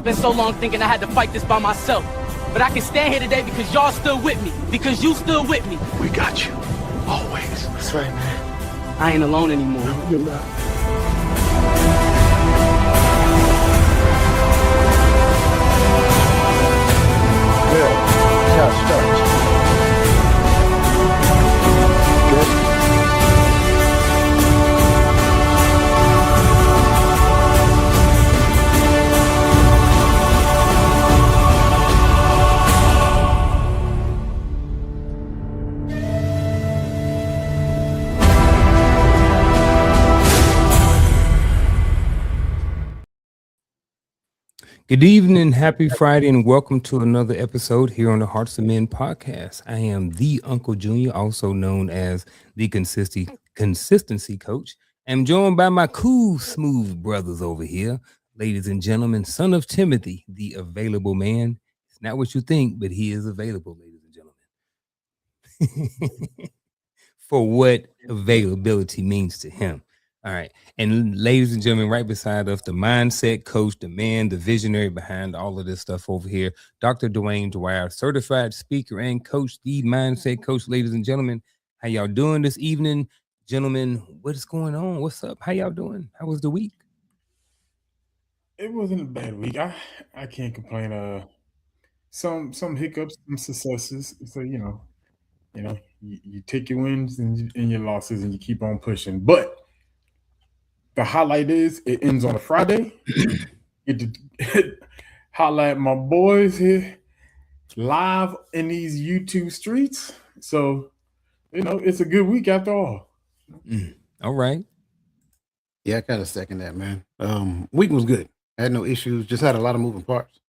been so long thinking I had to fight this by myself. But I can stand here today because y'all stood with me. Because you stood with me. We got you. Always. That's right, man. I ain't alone anymore. No, you're not. Good evening, happy Friday, and welcome to another episode here on the Hearts of Men podcast. I am the Uncle Junior, also known as the consistency coach. I'm joined by my cool, smooth brothers over here, ladies and gentlemen. Son of Timothy, the available man. It's not what you think, but he is available, ladies and gentlemen. For what availability means to him. All right. And ladies and gentlemen, right beside us, the mindset coach, the man, the visionary behind all of this stuff over here, Dr. Dwayne Dwyer, certified speaker and coach, the mindset coach. Ladies and gentlemen, how y'all doing this evening? Gentlemen, what is going on? What's up? How y'all doing? How was the week? It wasn't a bad week. I can't complain. Some hiccups, some successes. So you take your wins and your losses, and you keep on pushing. But the highlight is it ends on a Friday. Get to highlight my boys here live in these YouTube streets. So it's a good week after all. All right. Yeah, I kind of second that, man. Week was good. I had no issues. Just had a lot of moving parts.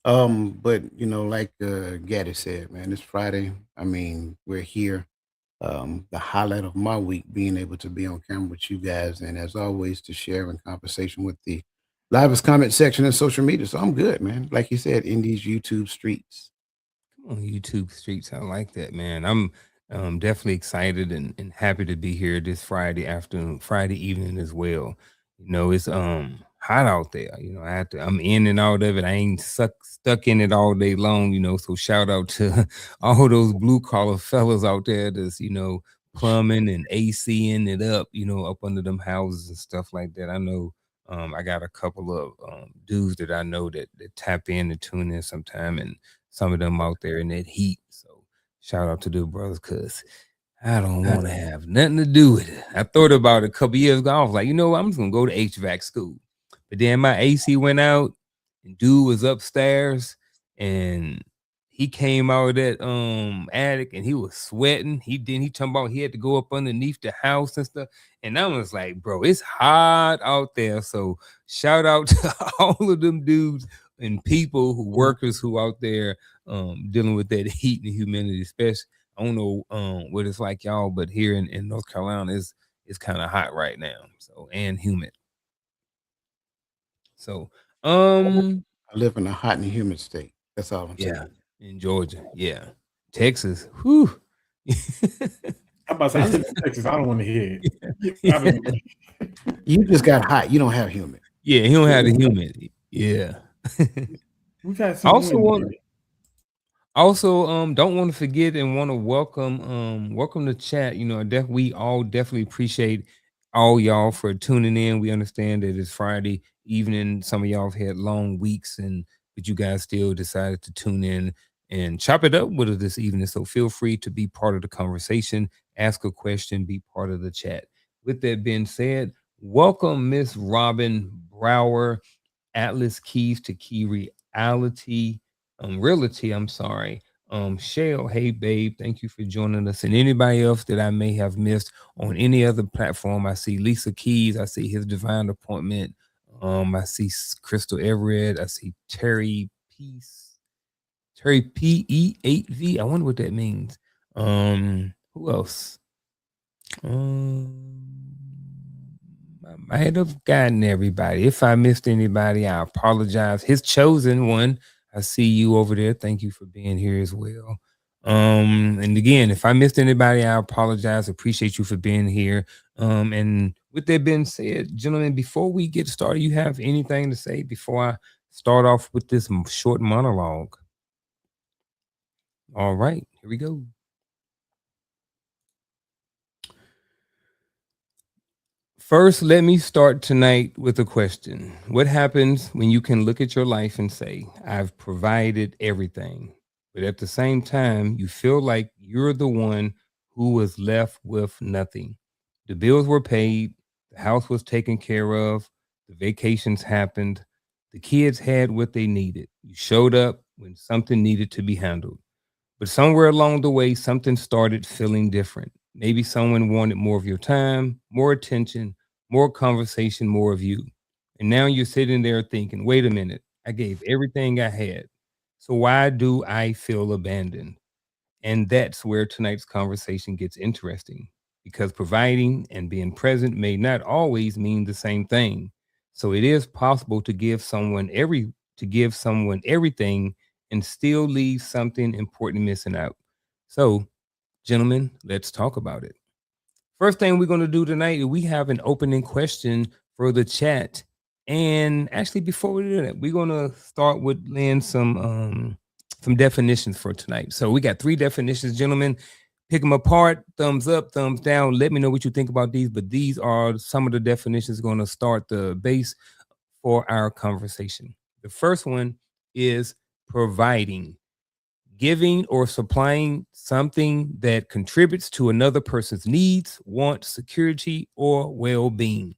But like Gaddy said, man, it's Friday. I mean, we're here. The highlight of my week being able to be on camera with you guys, and as always, to share in conversation with the livest comment section and social media. So I'm good, man. Like you said, in these YouTube streets. Come on, YouTube streets. I like that, man. I'm definitely excited and happy to be here this Friday afternoon, Friday evening as well. It's hot out there. I'm in and out of it. I ain't stuck in it all day long, so shout out to all those blue collar fellas out there that's, plumbing and ACing it up, up under them houses and stuff like that. I know I got a couple of dudes that I know that tap in and tune in sometime, and some of them out there in that heat. So shout out to the brothers, because I don't want to have nothing to do with it. I thought about it a couple years ago. I was like, I'm just going to go to HVAC school. But then my AC went out, and dude was upstairs, and he came out of that attic, and he was sweating. He talking about he had to go up underneath the house and stuff. And I was like, bro, it's hot out there. So shout out to all of them dudes and people workers who out there dealing with that heat and humidity, especially. I don't know what it's like y'all, but here in North Carolina, it's kind of hot right now. So, and humid. So, I live in a hot and humid state. That's all I'm saying. In Georgia, Texas, whew. How about I live in Texas? I don't want to hear it. You just got hot. You don't have humid. Yeah, he don't have the humid. Yeah. We've had some Also, don't want to forget and want to welcome the chat. We all definitely appreciate all y'all for tuning in. We understand that it's Friday evening. Some of y'all have had long weeks, but you guys still decided to tune in and chop it up with us this evening. So feel free to be part of the conversation, ask a question, be part of the chat. With that being said, welcome Miss Robin Brower, Atlas Keys to Key Reality. I'm sorry. Shell, hey babe, thank you for joining us. And anybody else that I may have missed on any other platform, I see Lisa Keys, I see His Divine Appointment, I see Crystal Everett, I see Terry PE8V. I wonder what that means. Who else? I might have gotten everybody. If I missed anybody, I apologize. His chosen one, I see you over there. Thank you for being here as well. And again, if I missed anybody, I apologize. Appreciate you for being here. And with that being said, gentlemen, before we get started, you have anything to say before I start off with this short monologue. All right, here we go. First, let me start tonight with a question. What happens when you can look at your life and say, I've provided everything, but at the same time, you feel like you're the one who was left with nothing? The bills were paid, the house was taken care of, the vacations happened, the kids had what they needed. You showed up when something needed to be handled. But somewhere along the way, something started feeling different. Maybe someone wanted more of your time, more attention, more conversation, more of you. And now you're sitting there thinking, wait a minute, I gave everything I had. So why do I feel abandoned? And that's where tonight's conversation gets interesting because providing and being present may not always mean the same thing. So it is possible to give someone everything and still leave something important missing out. So, gentlemen, let's talk about it. First thing we're going to do tonight is we have an opening question for the chat. And actually, before we do that, we're going to start with laying some definitions for tonight. So we got 3 definitions, gentlemen. Pick them apart, thumbs up, thumbs down. Let me know what you think about these. But these are some of the definitions going to start the base for our conversation. The first one is providing, giving or supplying something that contributes to another person's needs, wants, security, or well-being.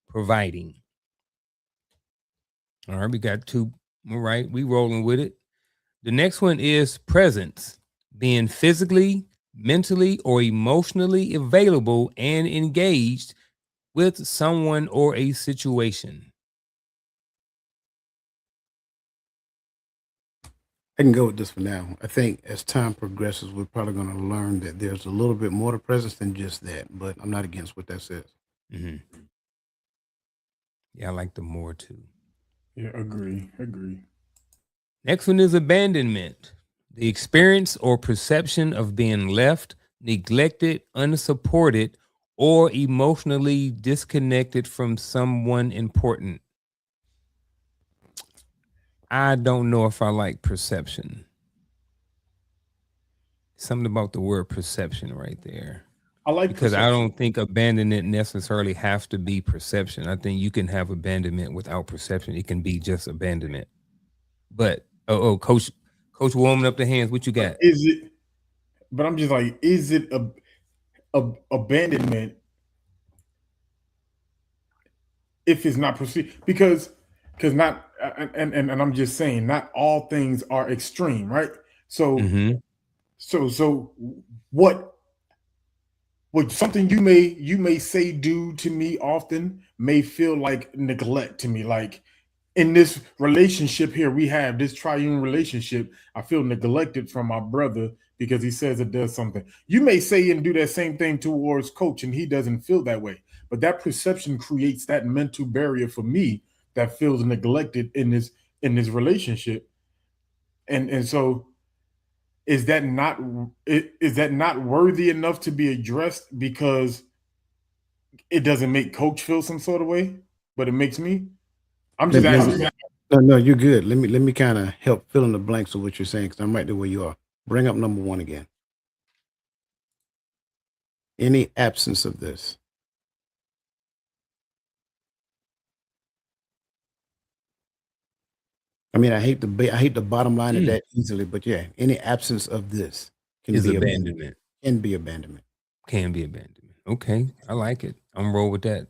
Providing. All right, we got 2. All right, we rolling with it. The next one is presence, being physically, mentally, or emotionally available and engaged with someone or a situation. I can go with this for now. I think as time progresses, we're probably going to learn that there's a little bit more to presence than just that. But I'm not against what that says. Mm-hmm. Yeah, I like the more too. Yeah, agree. Next one is abandonment, the experience or perception of being left, neglected, unsupported, or emotionally disconnected from someone important. I don't know if I like perception. Something about the word perception right there. I like Because perception. I don't think abandonment necessarily have to be perception. I think you can have abandonment without perception. It can be just abandonment. But coach warming up the hands. What you got? Is it? But I'm just like, is it a abandonment if it's not perceived? Because not and I'm just saying, not all things are extreme, right? So Mm-hmm. so what something you may say do to me often may feel like neglect to me. Like in this relationship here, we have this triune relationship. I feel neglected from my brother because he says it does something. You may say and do that same thing towards coach, and he doesn't feel that way. But that perception creates that mental barrier for me that feels neglected in this relationship. And so is that not worthy enough to be addressed because it doesn't make coach feel some sort of way, but it makes me? I'm just asking. No, you're good. Let me kind of help fill in the blanks of what you're saying because I'm right there where you are. Bring up number 1 again. Any absence of this. I mean, I hate the bottom line of that easily, but yeah, any absence of this Is abandonment. Can be abandonment. Can be abandonment. Okay, I like it. I'm roll with that.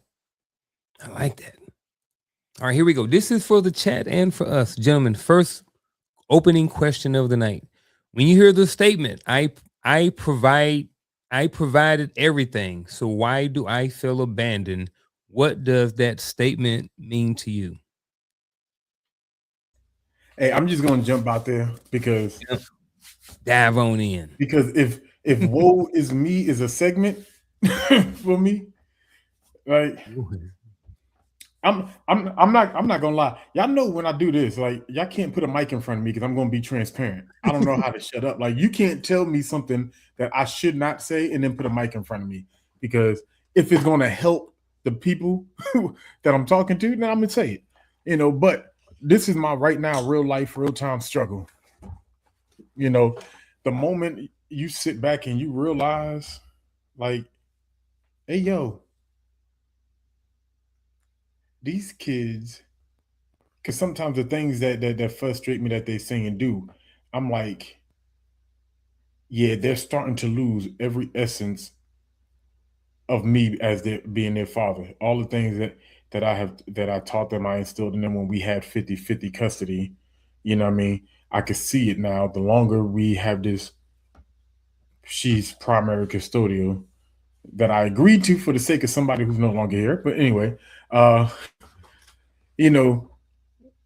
I like that. All right, here we go. This is for the chat and for us, gentlemen. First opening question of the night. When you hear the statement, I provided everything, so why do I feel abandoned? What does that statement mean to you? Hey, I'm just gonna jump out there because Yep. Dive on in. if woe is me is a segment for me, like I'm not gonna lie. Y'all know when I do this, like y'all can't put a mic in front of me because I'm gonna be transparent. I don't know how to shut up. Like you can't tell me something that I should not say and then put a mic in front of me because if it's gonna help the people that I'm talking to, then I'm gonna say it. But this is my right now, real life, real time struggle. You know, the moment you sit back and you realize, like, hey, yo, these kids, because sometimes the things that frustrate me that they say and do, I'm like, yeah, they're starting to lose every essence of me as their being their father. All the things that I taught them, I instilled in them when we had 50-50 custody. You know what I mean? I could see it now. The longer we have this, she's primary custodial that I agreed to for the sake of somebody who's no longer here. But anyway, uh, you know,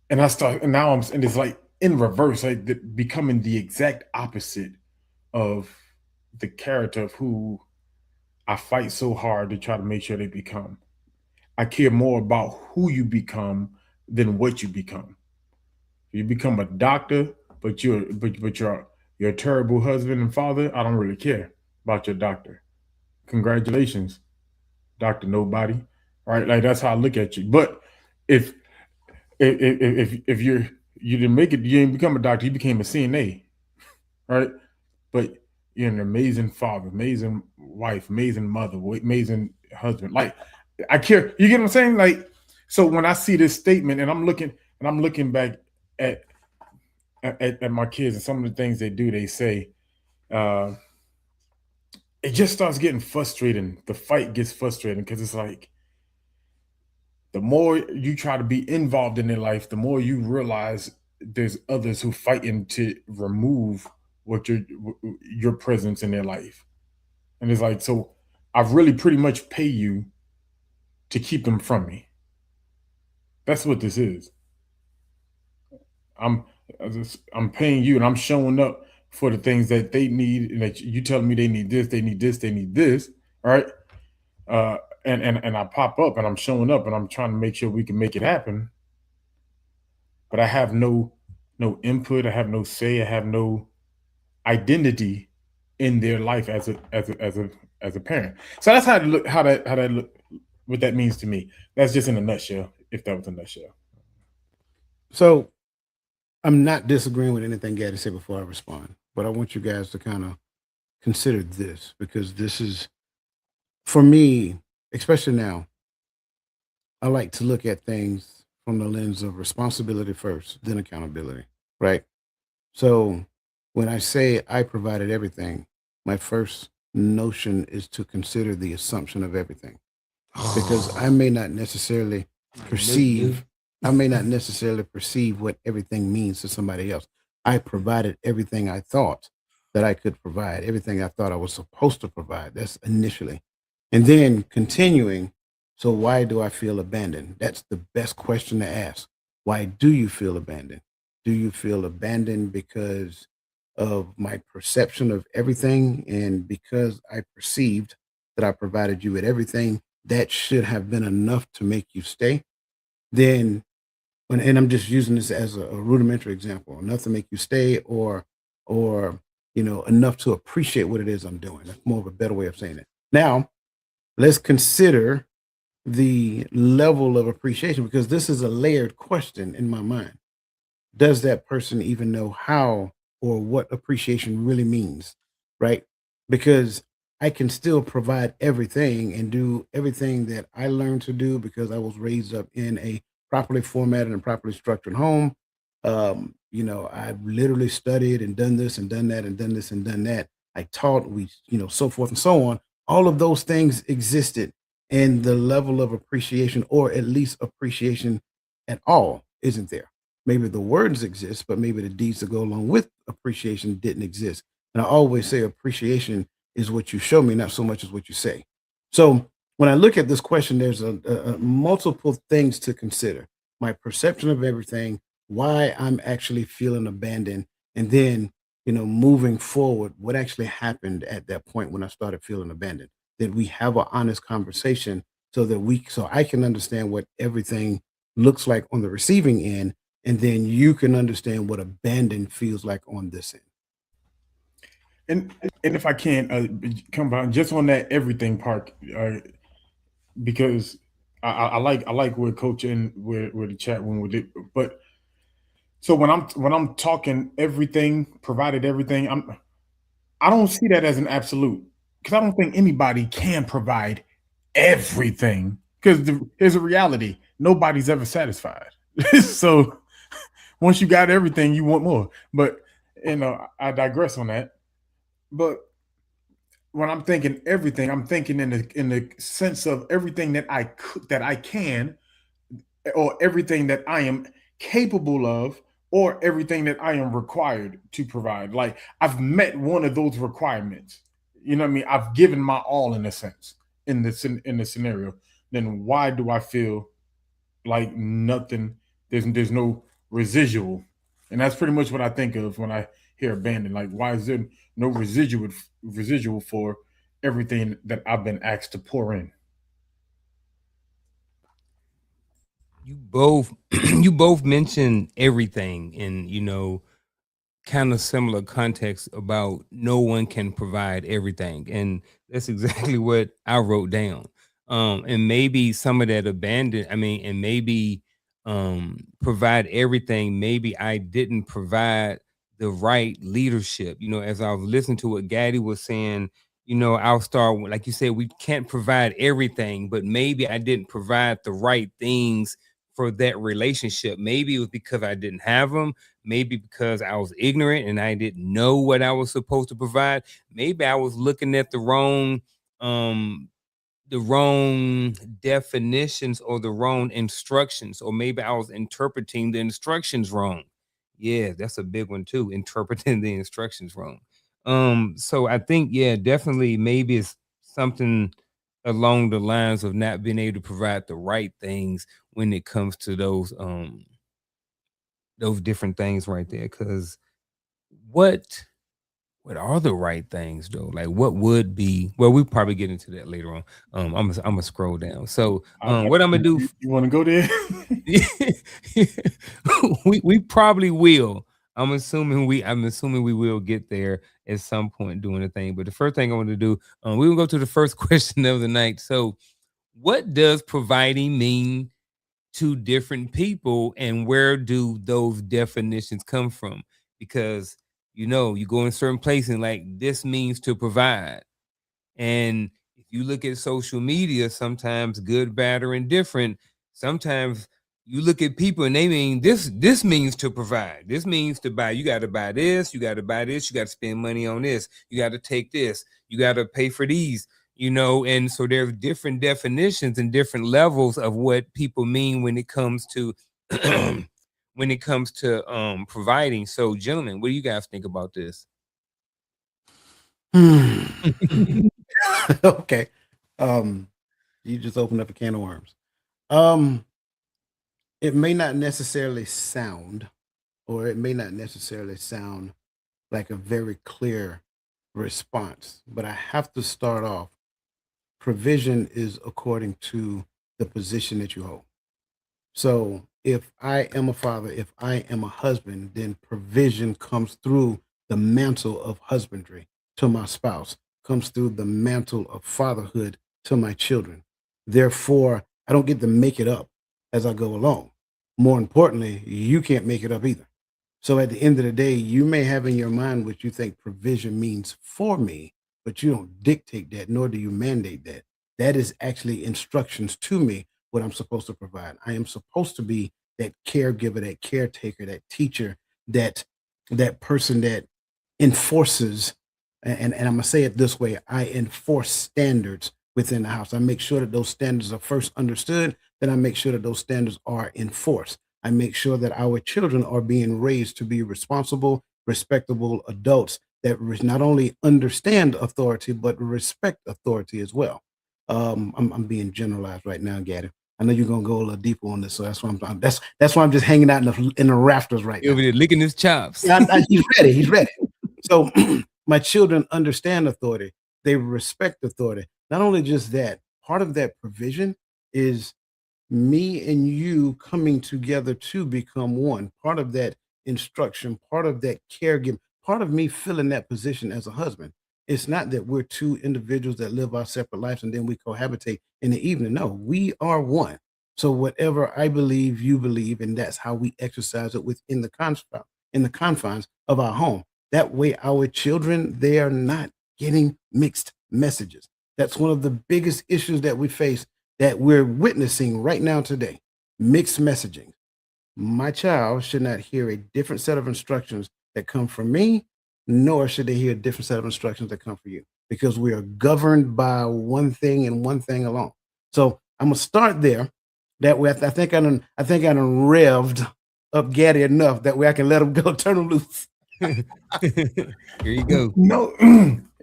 and I start, and now and it's like in reverse, like becoming the exact opposite of the character of who I fight so hard to try to make sure they become. I care more about who you become than what you become. You become a doctor, but you're a terrible husband and father. I don't really care about your doctor. Congratulations, Doctor Nobody. Right? Like that's how I look at you. But if if you didn't make it, you didn't become a doctor. You became a CNA, right? But you're an amazing father, amazing wife, amazing mother, amazing husband. Like I care. You get what I'm saying? Like so when I see this statement and I'm looking back at at my kids and some of the things they do, they say, uh, it just starts getting frustrating. The fight gets frustrating because it's like the more you try to be involved in their life, the more you realize there's others who fighting to remove what your presence in their life. And it's like, so I've really pretty much pay you to keep them from me. That's what this is. I'm I'm paying you and I'm showing up for the things that they need and that you telling me they need this, they need this, they need this. All right. Uh and I pop up and I'm showing up and I'm trying to make sure we can make it happen. But I have no input, I have no say, I have no identity in their life as a parent. So that's how to look how that look what that means to me. That's just in a nutshell, if that was a nutshell. So I'm not disagreeing with anything Gaddy said before I respond, but I want you guys to kind of consider this because this is for me, especially now. I like to look at things from the lens of responsibility first, then accountability, right? So when I say I provided everything, my first notion is to consider the assumption of everything because I may not necessarily perceive I may not necessarily perceive what everything means to somebody else. I provided everything I thought that I could provide, everything I thought I was supposed to provide. That's initially. And then continuing, so why do I feel abandoned? That's the best question to ask. Why do you feel abandoned? Do you feel abandoned because of my perception of everything and because I perceived that I provided you with everything that should have been enough to make you stay? Then and I'm just using this as a rudimentary example, enough to make you stay or enough to appreciate what it is I'm doing. That's more of a better way of saying it. Now, let's consider the level of appreciation because this is a layered question in my mind. Does that person even know how or what appreciation really means? Right? Because I can still provide everything and do everything that I learned to do because I was raised up in a properly formatted and properly structured home. I've literally studied and done this and done that and done this and done that. I taught, so forth and so on. All of those things existed, and the level of appreciation, or at least appreciation at all, isn't there. Maybe the words exist, but maybe the deeds that go along with appreciation didn't exist. And I always say appreciation is what you show me, not so much as what you say. So when I look at this question, there's a multiple things to consider. My perception of everything, why I'm actually feeling abandoned, and then moving forward, what actually happened at that point when I started feeling abandoned. That we have an honest conversation so I can understand what everything looks like on the receiving end, and then you can understand what abandon feels like on this end. And if I can come back just on that everything part, because I like where Coach and where the chat went with it, but So when I'm talking everything, provided everything, I don't see that as an absolute because I don't think anybody can provide everything. Because here's a reality: nobody's ever satisfied. So once you got everything, you want more. But I digress on that. But when I'm thinking everything, I'm thinking in the sense of everything that I can, or everything that I am capable of, or everything that I am required to provide. Like I've met one of those requirements. You know what I mean? I've given my all in a sense in the scenario. Then why do I feel like nothing? There's no residual, and that's pretty much what I think of when I hear abandon. Like why is there no residual for everything that I've been asked to pour in? You both you both mentioned everything, and kind of similar context about no one can provide everything, and that's exactly what I wrote down. And maybe some of that abandon, I mean, and maybe provide everything, maybe I didn't provide the right leadership. As I was listening to what Gaddy was saying, I'll start like you said, we can't provide everything, but maybe I didn't provide the right things for that relationship. Maybe it was because I didn't have them. Maybe because I was ignorant and I didn't know what I was supposed to provide. Maybe I was looking at um the wrong definitions or the wrong instructions, or maybe I was interpreting the instructions wrong. Yeah, that's a big one too, interpreting the instructions wrong. So I think, yeah, definitely maybe it's something along the lines of not being able to provide the right things when it comes to those different things right there. Cause what what are the right things though? Like what would be, well, we probably get into that later on. I'm gonna scroll down. So what I'm gonna do You want to go there? we probably will. I'm assuming we will get there at some point doing the thing. But the first thing I want to do, we will go to the first question of the night. So what does providing mean to different people, and where do those definitions come from? Because you go in certain places and like this means to provide, and if you look at social media, sometimes good, bad, or indifferent, sometimes you look at people and they mean this means to provide. This means to buy. You got to buy this, you got to buy this, you got to spend money on this, you got to take this, you got to pay for these, and so there's different definitions and different levels of what people mean when it comes to providing. So gentlemen, what do you guys think about this? Okay. Um, you just opened up a can of worms. Um, it may not necessarily sound, or it may not necessarily sound like a very clear response, but I have to start off. Provision is according to the position that you hold. So if I am a father, if I am a husband, then provision comes through the mantle of husbandry to my spouse, comes through the mantle of fatherhood to my children. Therefore, I don't get to make it up as I go along. More importantly, you can't make it up either. So at the end of the day, you may have in your mind what you think provision means for me, but you don't dictate that, nor do you mandate that. That is actually instructions to me what I'm supposed to provide. I am supposed to be that caregiver, that caretaker, that teacher, that person that enforces, and I'm gonna say it this way: I enforce standards within the house. I make sure that those standards are first understood, then I make sure that those standards are enforced. I make sure that our children are being raised to be responsible, respectable adults that not only understand authority but respect authority as well. I'm being generalized right now, Gaddy. I know you're gonna go a little deeper on this, so that's why that's why I'm just hanging out in the rafters right He over now. there licking his chops. Yeah, he's ready. He's ready. So my children understand authority. They respect authority. Not only just that, part of that provision is me and you coming together to become one. Part of that instruction, part of that caregiving, part of me filling that position as a husband. It's not that we're two individuals that live our separate lives and then we cohabitate in the evening. No, we are one. So whatever I believe, you believe, and that's how we exercise it within the confines of our home. That way, our children, they are not getting mixed messages. That's one of the biggest issues that we face, that we're witnessing right now today. Mixed messaging. My child should not hear a different set of instructions that come from me, nor should they hear a different set of instructions that come from you, because we are governed by one thing and one thing alone. So I'm gonna start there. That way, I think I done revved up Gaddy enough that way I can let him go, turn him loose. Here you go. No,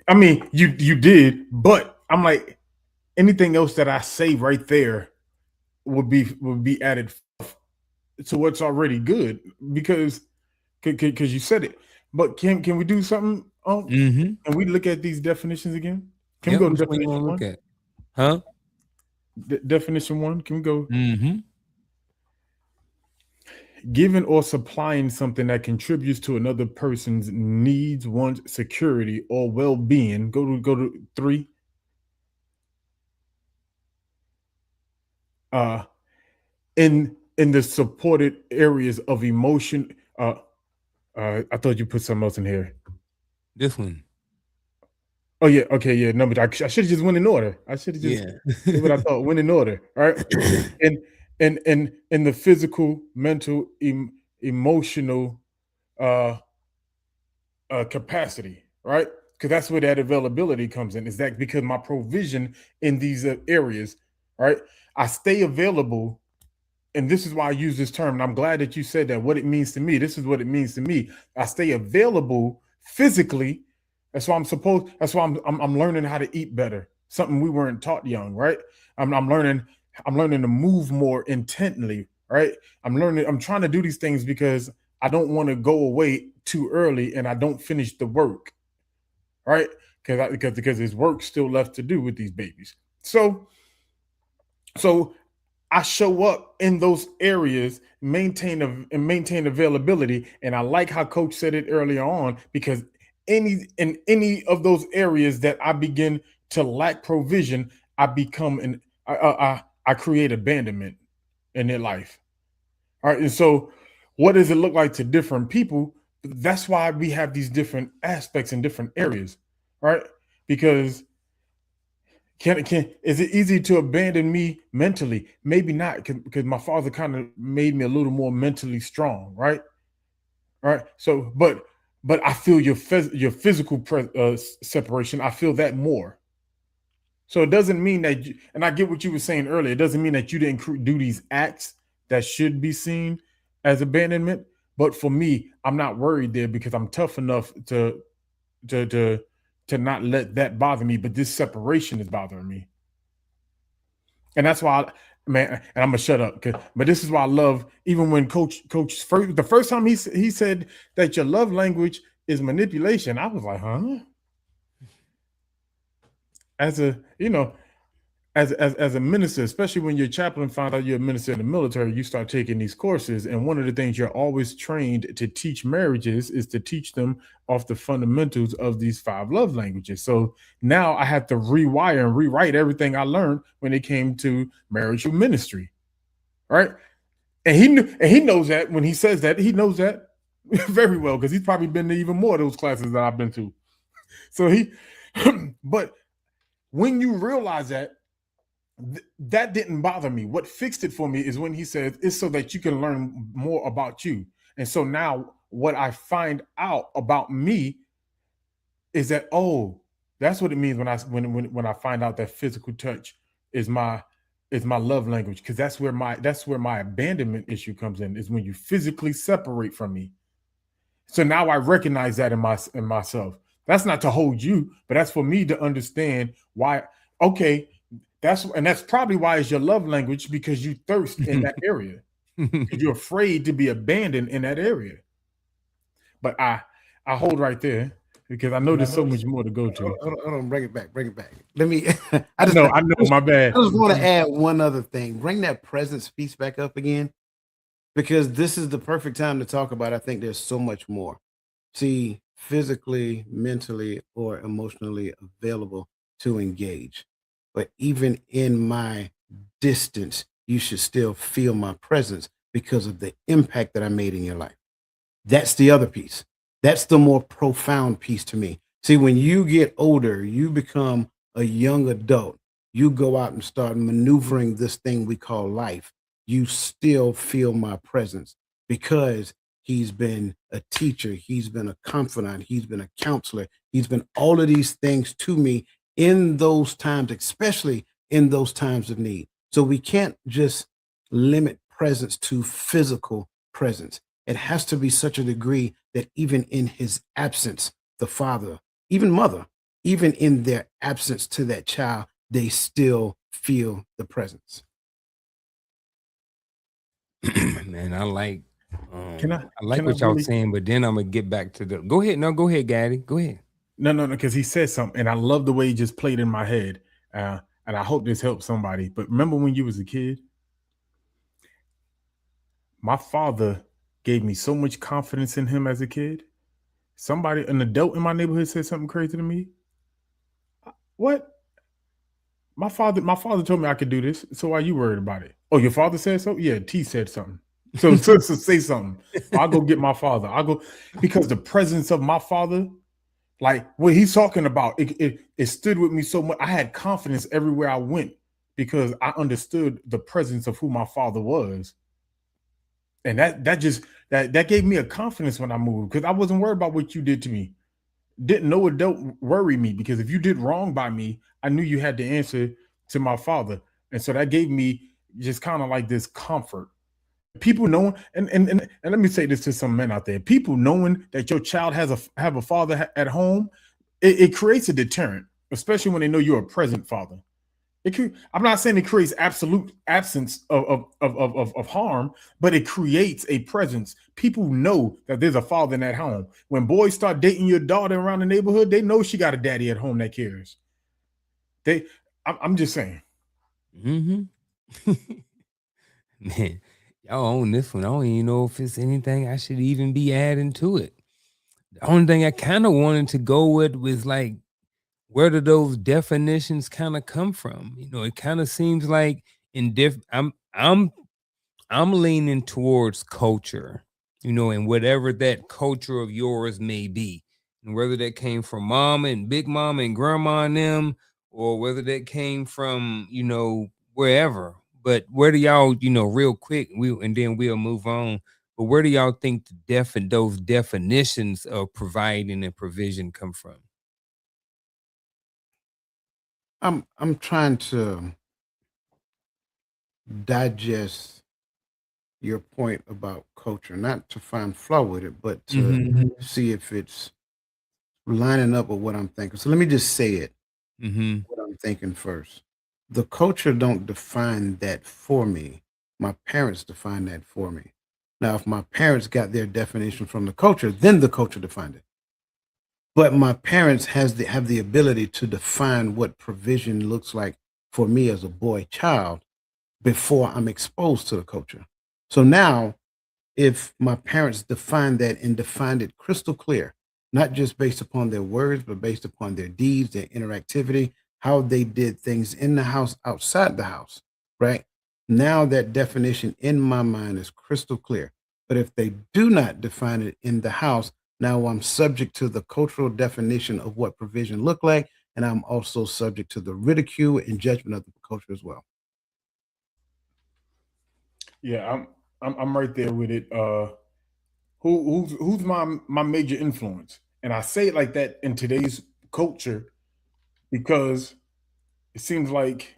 I mean you did, but I'm like, anything else that I say right there would be added to what's already good, because you said it. But can we do something? Mm-hmm. Can we look at these definitions again? Can Yep, we go to which one you want definition to look one? at? Huh? Definition one. Can we go? Mm-hmm. Giving or supplying something that contributes to another person's needs, wants, security, or well-being. Go to three. In the supported areas of emotion. I thought you put something else in here. This one. Oh yeah, okay, yeah. No, but I should have just went in order. I should have just did what I thought. Went in order. All right. In the physical, mental, emotional uh capacity, right? Because that's where that availability comes in. Is that because my provision in these areas, right? I stay available, and this is why I use this term. And I'm glad that you said that. What it means to me. This is what it means to me. I stay available physically. That's why I'm learning how to eat better. Something we weren't taught young, right? I'm learning to move more intently, right? I'm trying to do these things because I don't want to go away too early and I don't finish the work, right? Because there's work still left to do with these babies. So I show up in those areas, maintain availability, and I like how Coach said it earlier on, because in any of those areas that I begin to lack provision, I become I create abandonment in their life. All right, and so what does it look like to different people? That's why we have these different aspects in different areas, right? Because is it easy to abandon me mentally? Maybe not, because my father kind of made me a little more mentally strong, right? All right. So, but I feel your physical separation. I feel that more. So it doesn't mean that, and I get what you were saying earlier. It doesn't mean that you didn't do these acts that should be seen as abandonment. But for me, I'm not worried there, because I'm tough enough to not let that bother me. But this separation is bothering me. And that's why, man, and I'm gonna shut up. But this is why I love, even when the first time he said that your love language is manipulation, I was like, huh? As a minister, especially when your chaplain found out you're a minister in the military, you start taking these courses, and one of the things you're always trained to teach marriages is to teach them off the fundamentals of these 5 love languages. So now I have to rewire and rewrite everything I learned when it came to marital ministry, right? And he knows that. When he says that, he knows that very well, because he's probably been to even more of those classes that I've been to. So but when you realize that, that didn't bother me. What fixed it for me is when he says it's so that you can learn more about you. And so now what I find out about me is that, oh, that's what it means when I find out that physical touch is my love language, because that's where my abandonment issue comes in, is when you physically separate from me. So now I recognize that in myself. That's not to hold you, but that's for me to understand why. Okay, that's probably why it's your love language, because you thirst in that area, because you're afraid to be abandoned in that area. But I hold right there, because I know there's so much more to go to. Hold on, bring it back. Let me. I know, my bad. I just want to add one other thing. Bring that presence piece back up again, because this is the perfect time to talk about. I think there's so much more. See, physically, mentally, or emotionally available to engage. But even in my distance, you should still feel my presence because of the impact that I made in your life. That's the other piece. That's the more profound piece to me. See, when you get older, you become a young adult. You go out and start maneuvering this thing we call life. You still feel my presence because he's been a teacher, he's been a confidant, he's been a counselor, he's been all of these things to me in those times, especially in those times of need. So we can't just limit presence to physical presence. It has to be such a degree that even in his absence, the father, even mother, even in their absence to that child, they still feel the presence. Man, I like Can I what y'all really? saying, but then I'm gonna get back to the go ahead. No, go ahead, Gaddy. Go ahead. No, because he said something, and I love the way he just played in my head. And I hope this helps somebody. But remember when you was a kid, my father gave me so much confidence in him as a kid. Somebody, an adult in my neighborhood, said something crazy to me. What? My father told me I could do this. So why are you worried about it? Oh, your father said so? Yeah, T said something. So say something. I'll go get my father. I'll go because the presence of my father, like what he's talking about, it stood with me so much. I had confidence everywhere I went because I understood the presence of who my father was. And that gave me a confidence when I moved because I wasn't worried about what you did to me. Didn't no adult worry me because if you did wrong by me, I knew you had to answer to my father. And so that gave me just kind of like this comfort. People knowing, and let me say this to some men out there: people knowing that your child have a father at home, it creates a deterrent, especially when they know you're a present father. I'm not saying it creates absolute absence of harm, but it creates a presence. People know that there's a father in that home. When boys start dating your daughter around the neighborhood, they know she got a daddy at home that cares. I'm just saying. Mm-hmm. Man, y'all own this one. I don't even know if it's anything I should even be adding to it. The only thing I kind of wanted to go with was like, where do those definitions kind of come from? You know, it kind of seems like I'm leaning towards culture, you know, and whatever that culture of yours may be, and whether that came from mama and big mama and grandma and them, or whether that came from, you know, wherever. But where do y'all, you know, real quick, and then we'll move on. But where do y'all think those definitions of providing and provision come from? I'm trying to digest your point about culture, not to find flaw with it, but to Mhm. see if it's lining up with what I'm thinking. So let me just say it, Mhm. what I'm thinking first. The culture don't define that for me. My parents define that for me. Now, if my parents got their definition from the culture, then the culture defined it. But my parents have the ability to define what provision looks like for me as a boy child before I'm exposed to the culture. So now, if my parents defined that and defined it crystal clear, not just based upon their words, but based upon their deeds, their interactivity, how they did things in the house, outside the house, right? Now that definition in my mind is crystal clear. But if they do not define it in the house, now I'm subject to the cultural definition of what provision look like, and I'm also subject to the ridicule and judgment of the culture as well. Yeah, I'm right there with it. Who's my major influence? And I say it like that in today's culture because it seems like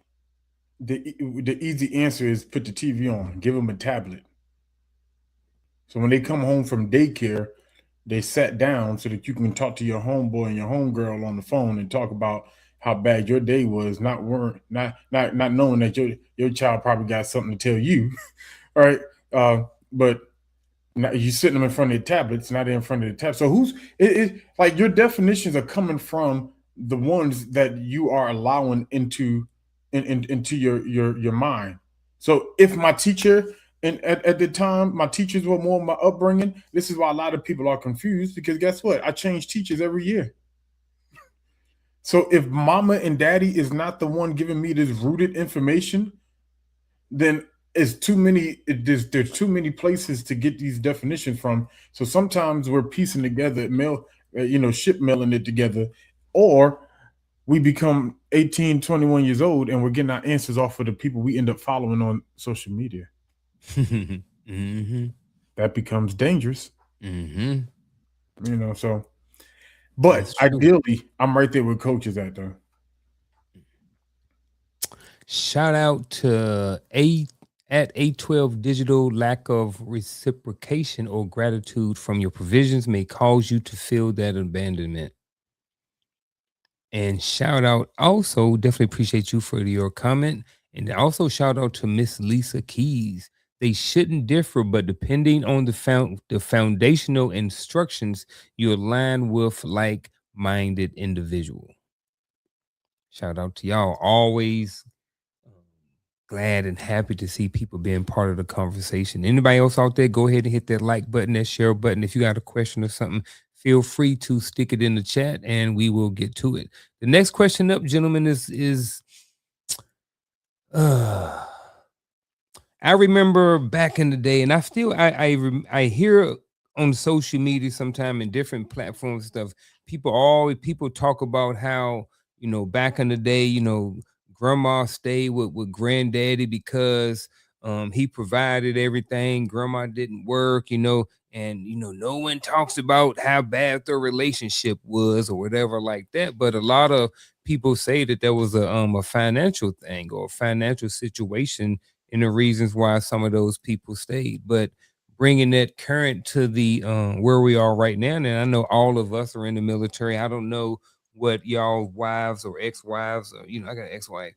the easy answer is put the TV on, give them a tablet. So when they come home from daycare, they sat down so that you can talk to your homeboy and your homegirl on the phone and talk about how bad your day was, not knowing that your child probably got something to tell you, all right? But now you sitting them in front of the tablets, not in front of the tab. So like your definitions are coming from the ones that you are allowing into your mind. So if my teacher and at the time my teachers were more my upbringing, this is why a lot of people are confused because guess what? I change teachers every year. So if mama and daddy is not the one giving me this rooted information, then it's too many. There's too many places to get these definitions from. So sometimes we're piecing together ship mailing it together, or we become 18, 21 years old, and we're getting our answers off of the people we end up following on social media. Mm-hmm. That becomes dangerous. Mm-hmm. So, but That's true. ideally, I'm right there with coaches at though. Shout out to A12 Digital. Lack of reciprocation or gratitude from your provisions may cause you to feel that abandonment. And shout out also, definitely appreciate you for your comment. And also shout out to Miss Lisa Keys. They shouldn't differ, but depending on the foundational instructions, you align with like-minded individual. Shout out to y'all. Always glad and happy to see people being part of the conversation. Anybody else out there, go ahead and hit that like button, that share button. If you got a question or something, feel free to stick it in the chat and we will get to it. The next question up, gentlemen, is I remember back in the day, and I hear on social media sometime in different platforms and stuff. People talk about how back in the day, grandma stayed with granddaddy because he provided everything. Grandma didn't work, and no one talks about how bad their relationship was or whatever like that. But a lot of people say that there was a financial thing or a financial situation and the reasons why some of those people stayed. But bringing that current to the where we are right now, and I know all of us are in the military. I don't know what y'all wives or ex-wives, or I got an ex-wife.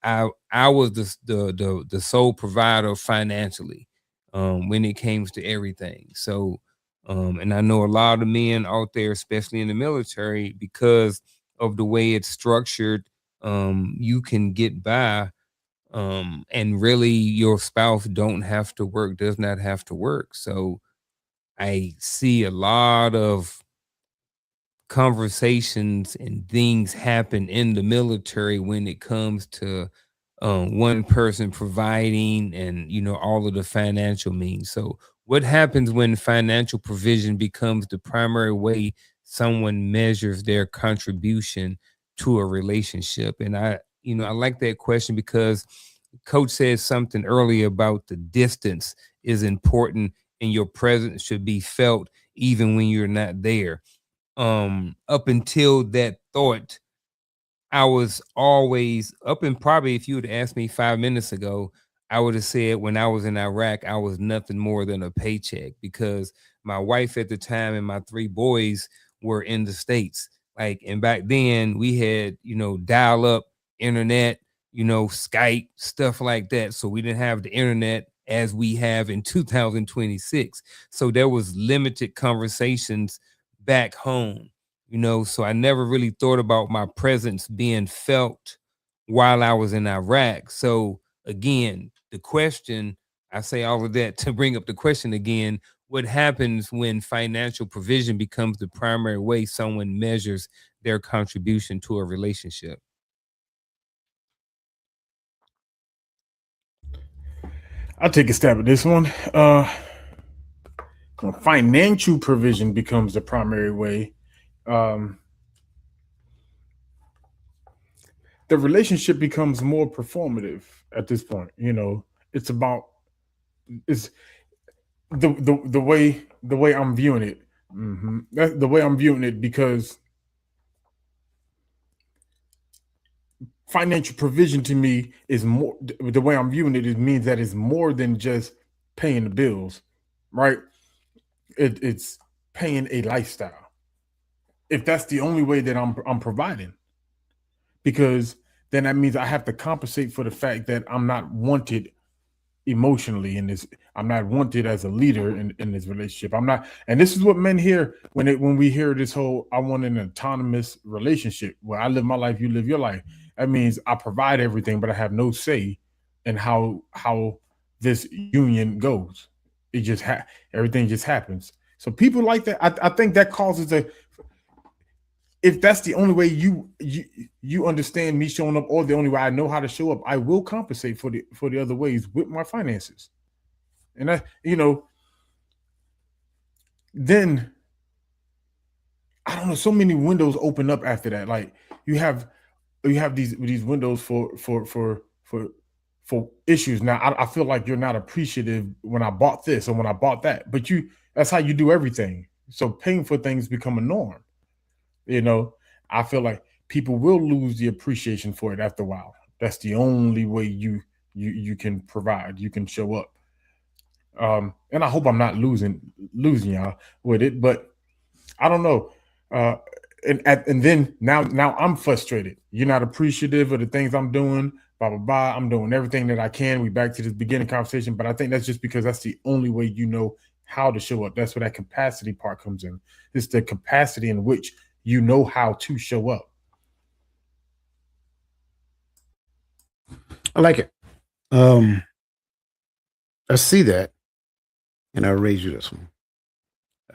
I was the sole provider financially when it came to everything. So and I know a lot of men out there, especially in the military, because of the way it's structured, you can get by and really your spouse does not have to work. So I see a lot of conversations and things happen in the military when it comes to one person providing and all of the financial means. So what happens when financial provision becomes the primary way someone measures their contribution to a relationship? And I like that question because coach said something earlier about the distance is important and your presence should be felt even when you're not there. Up until that thought, I was always up, and probably if you would asked me 5 minutes ago, I would have said when I was in Iraq, I was nothing more than a paycheck because my wife at the time and my three boys were in the States. And back then we had, dial up internet, Skype, stuff like that. So we didn't have the internet as we have in 2026. So there was limited conversations back home. So I never really thought about my presence being felt while I was in Iraq. So again, the question, I say all of that to bring up the question again, what happens when financial provision becomes the primary way someone measures their contribution to a relationship? I'll take a stab at this one. Financial provision becomes the primary way. The relationship becomes more performative at this point. It's about it's the way I'm viewing it. That's the way I'm viewing it because financial provision to me is more. The way I'm viewing it means that it's more than just paying the bills, right? It's paying a lifestyle. If that's the only way that I'm providing, because then that means I have to compensate for the fact that I'm not wanted emotionally in this. I'm not wanted as a leader in this relationship. I'm not, and this is what men hear when we hear this whole I want an autonomous relationship where I live my life, you live your life. That means I provide everything, but I have no say in how this union goes. It just everything just happens. So people like that, I think that causes if that's the only way you understand me showing up, or the only way I know how to show up, I will compensate for the other ways with my finances. And then I don't know, so many windows open up after that. Like you have these windows for issues. Now I feel like you're not appreciative when I bought this or when I bought that, but that's how you do everything. So paying for things become a norm. You know, I feel like people will lose the appreciation for it after a while. That's the only way you can provide, you can show up. And I hope I'm not losing y'all with it, but I don't know. Uh, and then now I'm frustrated. You're not appreciative of the things I'm doing. Blah blah blah. I'm doing everything that I can. We back to this beginning conversation, but I think that's just because that's the only way you know how to show up. That's where that capacity part comes in. It's the capacity in which you know how to show up. I like it. I see that, and I'll raise you this one.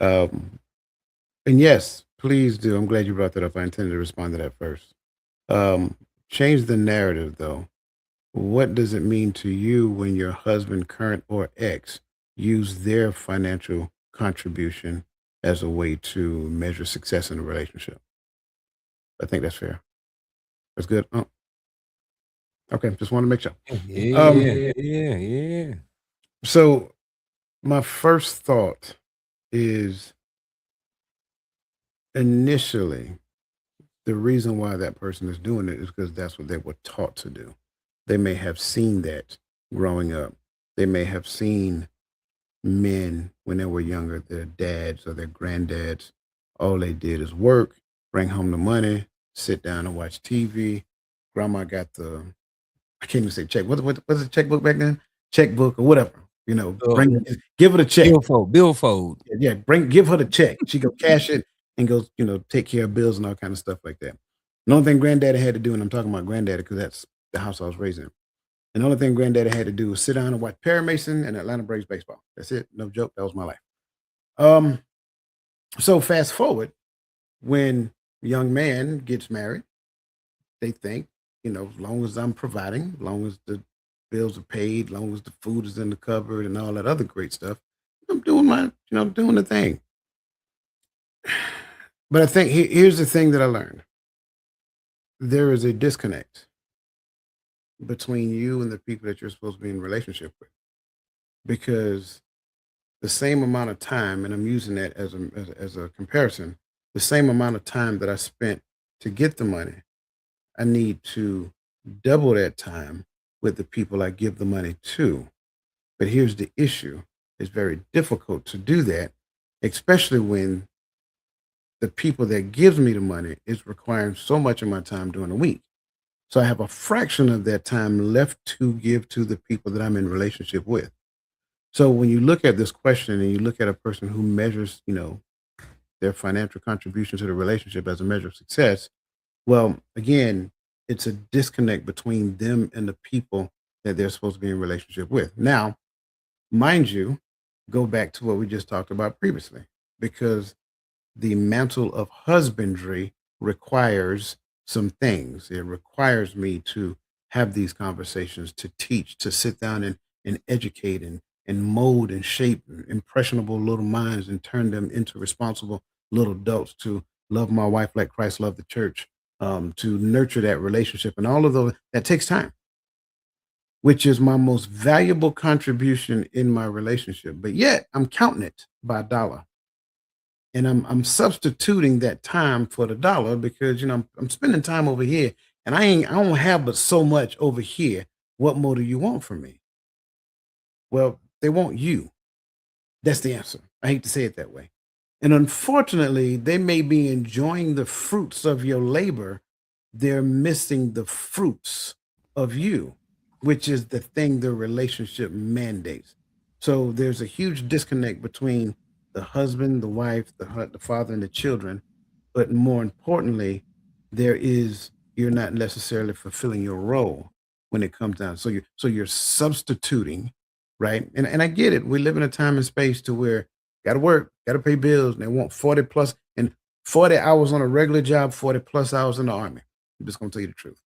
Um, and yes, please do. I'm glad you brought that up. I intended to respond to that first. Um, Change the narrative, though. What does it mean to you when your husband, current or ex, use their financial contribution as a way to measure success in a relationship? I think that's fair. That's good. Oh, okay. Just want to make sure. Yeah. So my first thought is initially the reason why that person is doing it is because that's what they were taught to do. They may have seen that growing up. They may have seen men when they were younger, their dads or their granddads, all they did is work, bring home the money, sit down and watch TV. Grandma got I can't even say check. What's the checkbook back then? Checkbook or whatever. Give her the check. Billfold. Yeah, give her the check. She go cash it and goes, take care of bills and all kind of stuff like that. The only thing granddaddy had to do, and I'm talking about granddaddy because that's the house I was raised in. And the only thing granddaddy had to do was sit down and watch Perry Mason and Atlanta Braves baseball. That's it. No joke. That was my life. So fast forward, when a young man gets married, they think, as long as I'm providing, as long as the bills are paid, as long as the food is in the cupboard and all that other great stuff, I'm doing doing the thing. But I think here's the thing that I learned. There is a disconnect between you and the people that you're supposed to be in a relationship with, because the same amount of time, and I'm using that as a comparison, the same amount of time that I spent to get the money, I need to double that time with the people I give the money to. But here's the issue. It's very difficult to do that, especially when the people that gives me the money is requiring so much of my time during the week. So I have a fraction of that time left to give to the people that I'm in relationship with. So when you look at this question and you look at a person who measures, their financial contribution to the relationship as a measure of success, well, again, it's a disconnect between them and the people that they're supposed to be in relationship with. Now, mind you, go back to what we just talked about previously, because the mantle of husbandry requires some things. It requires me to have these conversations, to teach, to sit down and educate and mold and shape impressionable little minds and turn them into responsible little adults, to love my wife like Christ loved the church, to nurture that relationship. And all of those, that takes time, which is my most valuable contribution in my relationship. But yet I'm counting it by dollar. And I'm substituting that time for the dollar because I'm spending time over here and I don't have but so much over here. What more do you want from me? Well, they want you. That's the answer. I hate to say it that way. And unfortunately, they may be enjoying the fruits of your labor. They're missing the fruits of you, which is the thing the relationship mandates. So there's a huge disconnect between the husband, the wife, the father, and the children. But more importantly, you're not necessarily fulfilling your role when it comes down. So you're substituting, right? And I get it. We live in a time and space to where got to work, got to pay bills, and they want 40 plus. And 40 hours on a regular job, 40 plus hours in the Army. I'm just going to tell you the truth.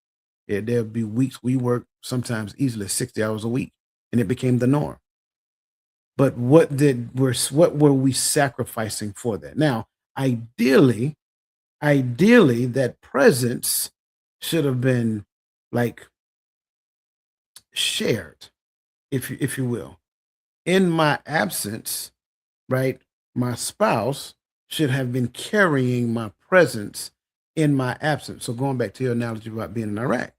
Yeah, there'll be weeks we work sometimes easily 60 hours a week, and it became the norm. But what were we sacrificing for that? Now, ideally, that presence should have been like shared, if you will. In my absence, right? My spouse should have been carrying my presence in my absence. So going back to your analogy about being in Iraq,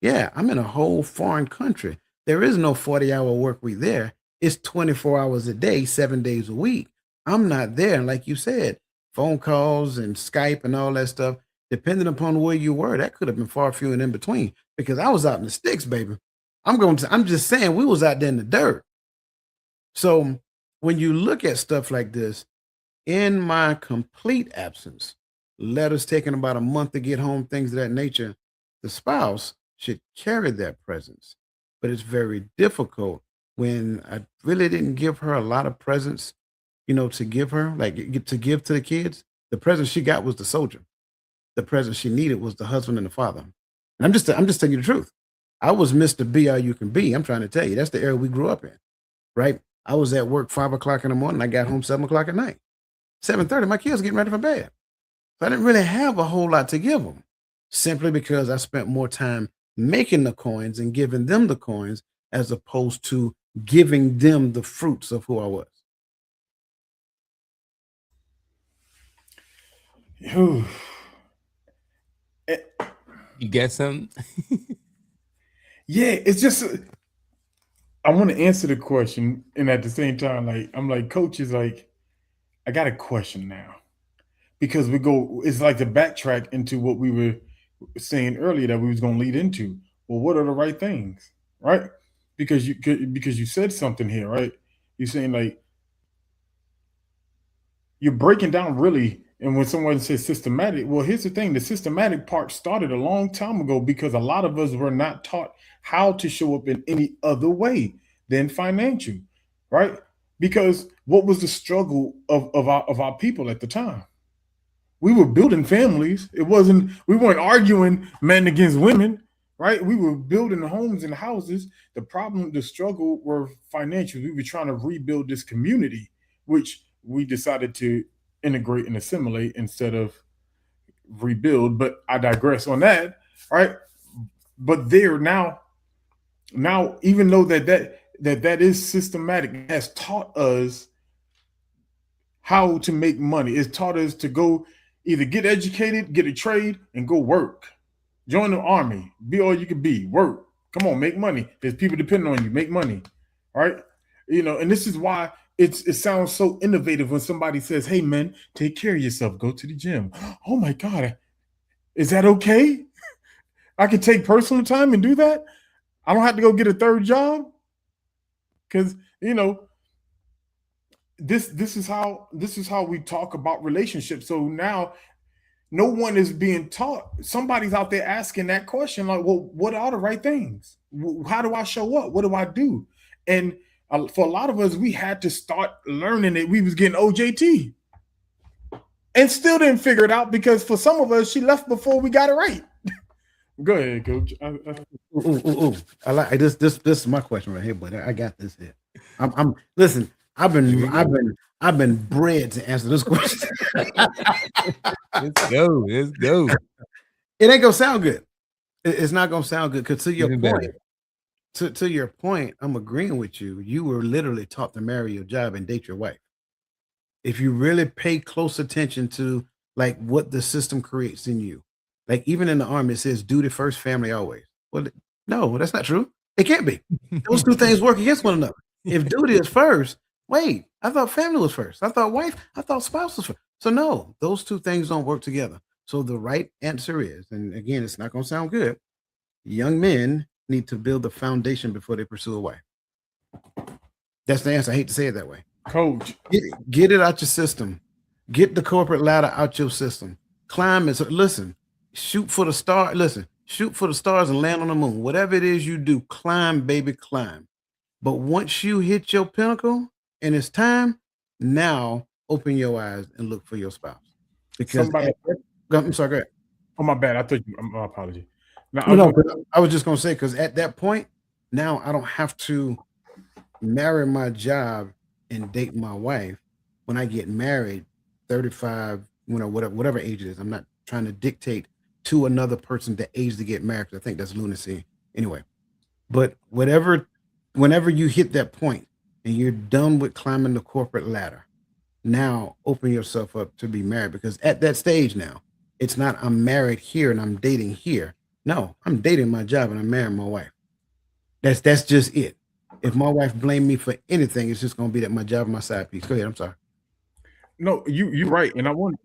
yeah, I'm in a whole foreign country. There is no 40-hour work week there. It's 24 hours a day, 7 days a week. I'm not there. And like you said, phone calls and Skype and all that stuff, depending upon where you were, that could have been far few and in between because I was out in the sticks, baby. I'm just saying we was out there in the dirt. So when you look at stuff like this, in my complete absence, letters taking about a month to get home, things of that nature, the spouse should carry that presence. But it's very difficult when I really didn't give her a lot of presents, to give her, to give to the kids. The present she got was the soldier. The present she needed was the husband and the father. And I'm just telling you the truth. I was Mr. Be All You Can Be. I'm trying to tell you, that's the era we grew up in, right? I was at work 5 o'clock in the morning. I got home 7 o'clock at night. 7:30, my kids getting ready for bed. So I didn't really have a whole lot to give them, simply because I spent more time making the coins and giving them the coins as opposed to giving them the fruits of who I was. Whew. You got something? Yeah, it's just I want to answer the question, and at the same time, like I'm like, coach is like, I got a question now because it's like to backtrack into what we were saying earlier that we was going to lead into. Well, what are the right things, right? Because you said something here, right? You're saying like you're breaking down really. And when someone says systematic, well, here's the thing: the systematic part started a long time ago because a lot of us were not taught how to show up in any other way than financial, right? Because what was the struggle of our people at the time? We were building families. We weren't arguing men against women, right? We were building homes and houses. The struggle were financial. We were trying to rebuild this community, which we decided to integrate and assimilate instead of rebuild. But I digress on that, right? But there now, even though that is systematic, it has taught us how to make money. It's taught us to go either get educated, get a trade, and go work. Join the army. Be all you can be. Work. Come on, make money. There's people depending on you. Make money. All right. And this is why it sounds so innovative when somebody says, "Hey man, take care of yourself. Go to the gym." Oh my God. Is that okay? I can take personal time and do that. I don't have to go get a third job. Because this is how we talk about relationships. So now no one is being taught. Somebody's out there asking that question, like, well, what are the right things? How do I show up? What do I do? And for a lot of us, we had to start learning it. We was getting OJT and still didn't figure it out because for some of us, she left before we got it right. Go ahead, coach. I like this. This is my question right here, but I got this here. I'm listen. I've been bred to answer this question. Let's go. It ain't gonna sound good. It's not gonna sound good because to your Even point, better. to your point, I'm agreeing with you. You were literally taught to marry your job and date your wife. If you really pay close attention to like what the system creates in you, like even in the army, it says duty first, family always. Well, no, that's not true. It can't be. Those two things work against one another. If duty is first, wait, I thought family was first. I thought wife, I thought spouse was first. So no, those two things don't work together. So the right answer is, and again, it's not going to sound good. Young men need to build a foundation before they pursue a wife. That's the answer. I hate to say it that way. Coach, Get it out your system. Get the corporate ladder out your system. Climb it. Listen, shoot for the star. Listen, shoot for the stars and land on the moon. Whatever it is you do, climb, baby, climb. But once you hit your pinnacle and it's time, now open your eyes and look for your spouse. because somebody. I'm sorry, go ahead. Oh, my bad. I thought you. My apology. Now I No, was no, going. 'cause I was just gonna say, because at that point, now I don't have to marry my job and date my wife. When I get married, 35, whatever age it is, I'm not trying to dictate to another person the age to get married, 'cause I think that's lunacy anyway. But whenever you hit that point and you're done with climbing the corporate ladder, now open yourself up to be married, because at that stage now, it's not I'm married here and I'm dating here. No, I'm dating my job and I'm marrying my wife. That's just it. If my wife blamed me for anything, it's just gonna be that my job and my side piece. Go ahead. I'm sorry. No, you're right, and I want.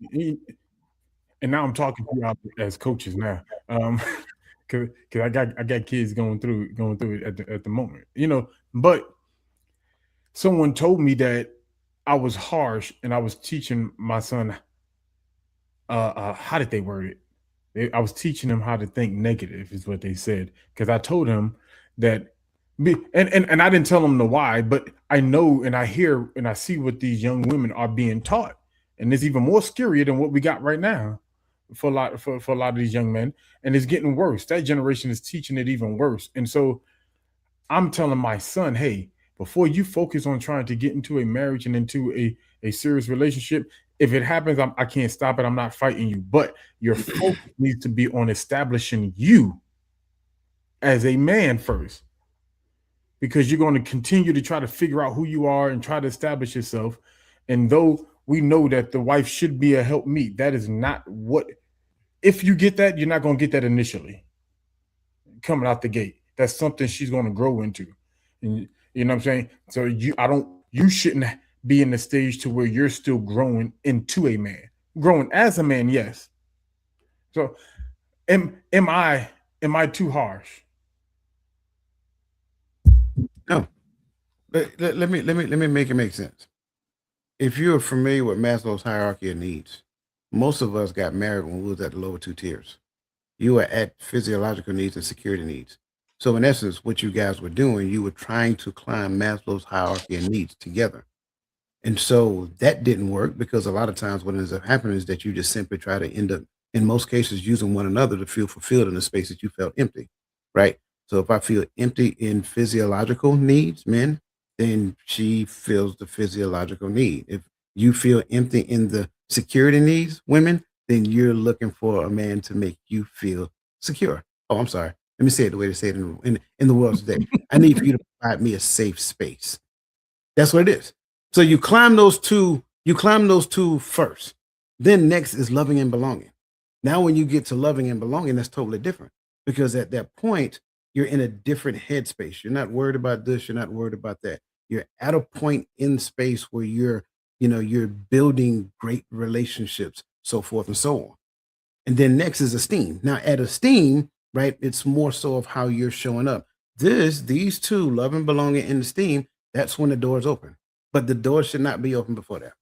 And now I'm talking to you out as coaches now, because I got kids going through it at the moment, But someone told me that I was harsh, and I was teaching my son. How did they word it? I was teaching him how to think negative, is what they said. Because I told him that, and I didn't tell him the why, but I know and I hear and I see what these young women are being taught, and it's even more scarier than what we got right now for a lot of these young men, and it's getting worse. That generation is teaching it even worse, and so I'm telling my son, hey, before you focus on trying to get into a marriage and into a serious relationship, if it happens, I can't stop it. I'm not fighting you. But your focus needs to be on establishing you as a man first, because you're going to continue to try to figure out who you are and try to establish yourself. And though we know that the wife should be a helpmeet, that is not what, if you get that, you're not going to get that initially coming out the gate. That's something she's going to grow into. And you know what I'm saying? So you shouldn't be in the stage to where you're still growing into a man. Growing as a man, yes. So am I too harsh? No. Let me make it make sense. If you're familiar with Maslow's hierarchy of needs, most of us got married when we was at the lower two tiers. You were at physiological needs and security needs. So in essence, what you guys were doing, you were trying to climb Maslow's hierarchy of needs together. And so that didn't work, because a lot of times what ends up happening is that you just simply try to end up, in most cases, using one another to feel fulfilled in the space that you felt empty, right? So if I feel empty in physiological needs, men, then she feels the physiological need. If you feel empty in the security needs, women, then you're looking for a man to make you feel secure. Oh, I'm sorry. Let me say it the way they say it in the world today. I need for you to provide me a safe space. That's what it is. So you climb those two first. Then next is loving and belonging. Now, when you get to loving and belonging, that's totally different, because at that point, you're in a different headspace. You're not worried about this, you're not worried about that. You're at a point in space where you're building great relationships, so forth and so on. And then next is esteem. Now, at esteem, right, it's more so of how you're showing up. These two, love and belonging and esteem, that's when the doors open. But the door should not be open before that.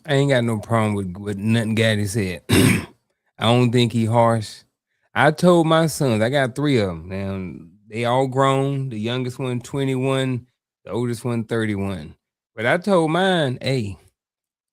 I ain't got no problem with nothing Gaddy said. I don't think he harsh. I told my sons, I got 3 of them. Now they all grown. The youngest one 21, the oldest one 31. But I told mine, hey,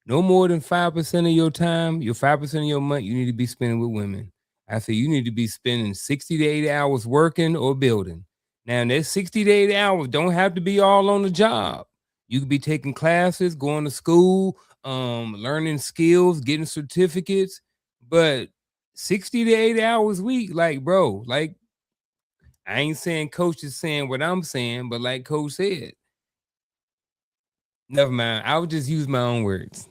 no more than 5% of your time, your 5% of your money, you need to be spending with women. I said you need to be spending 60 to 80 hours working or building. Now, that 60 to 80 hours don't have to be all on the job. You could be taking classes, going to school, learning skills, getting certificates, but 60 to 80 hours a week, like, bro, like, I ain't saying coach is saying what I'm saying, but like coach said, never mind. I would just use my own words.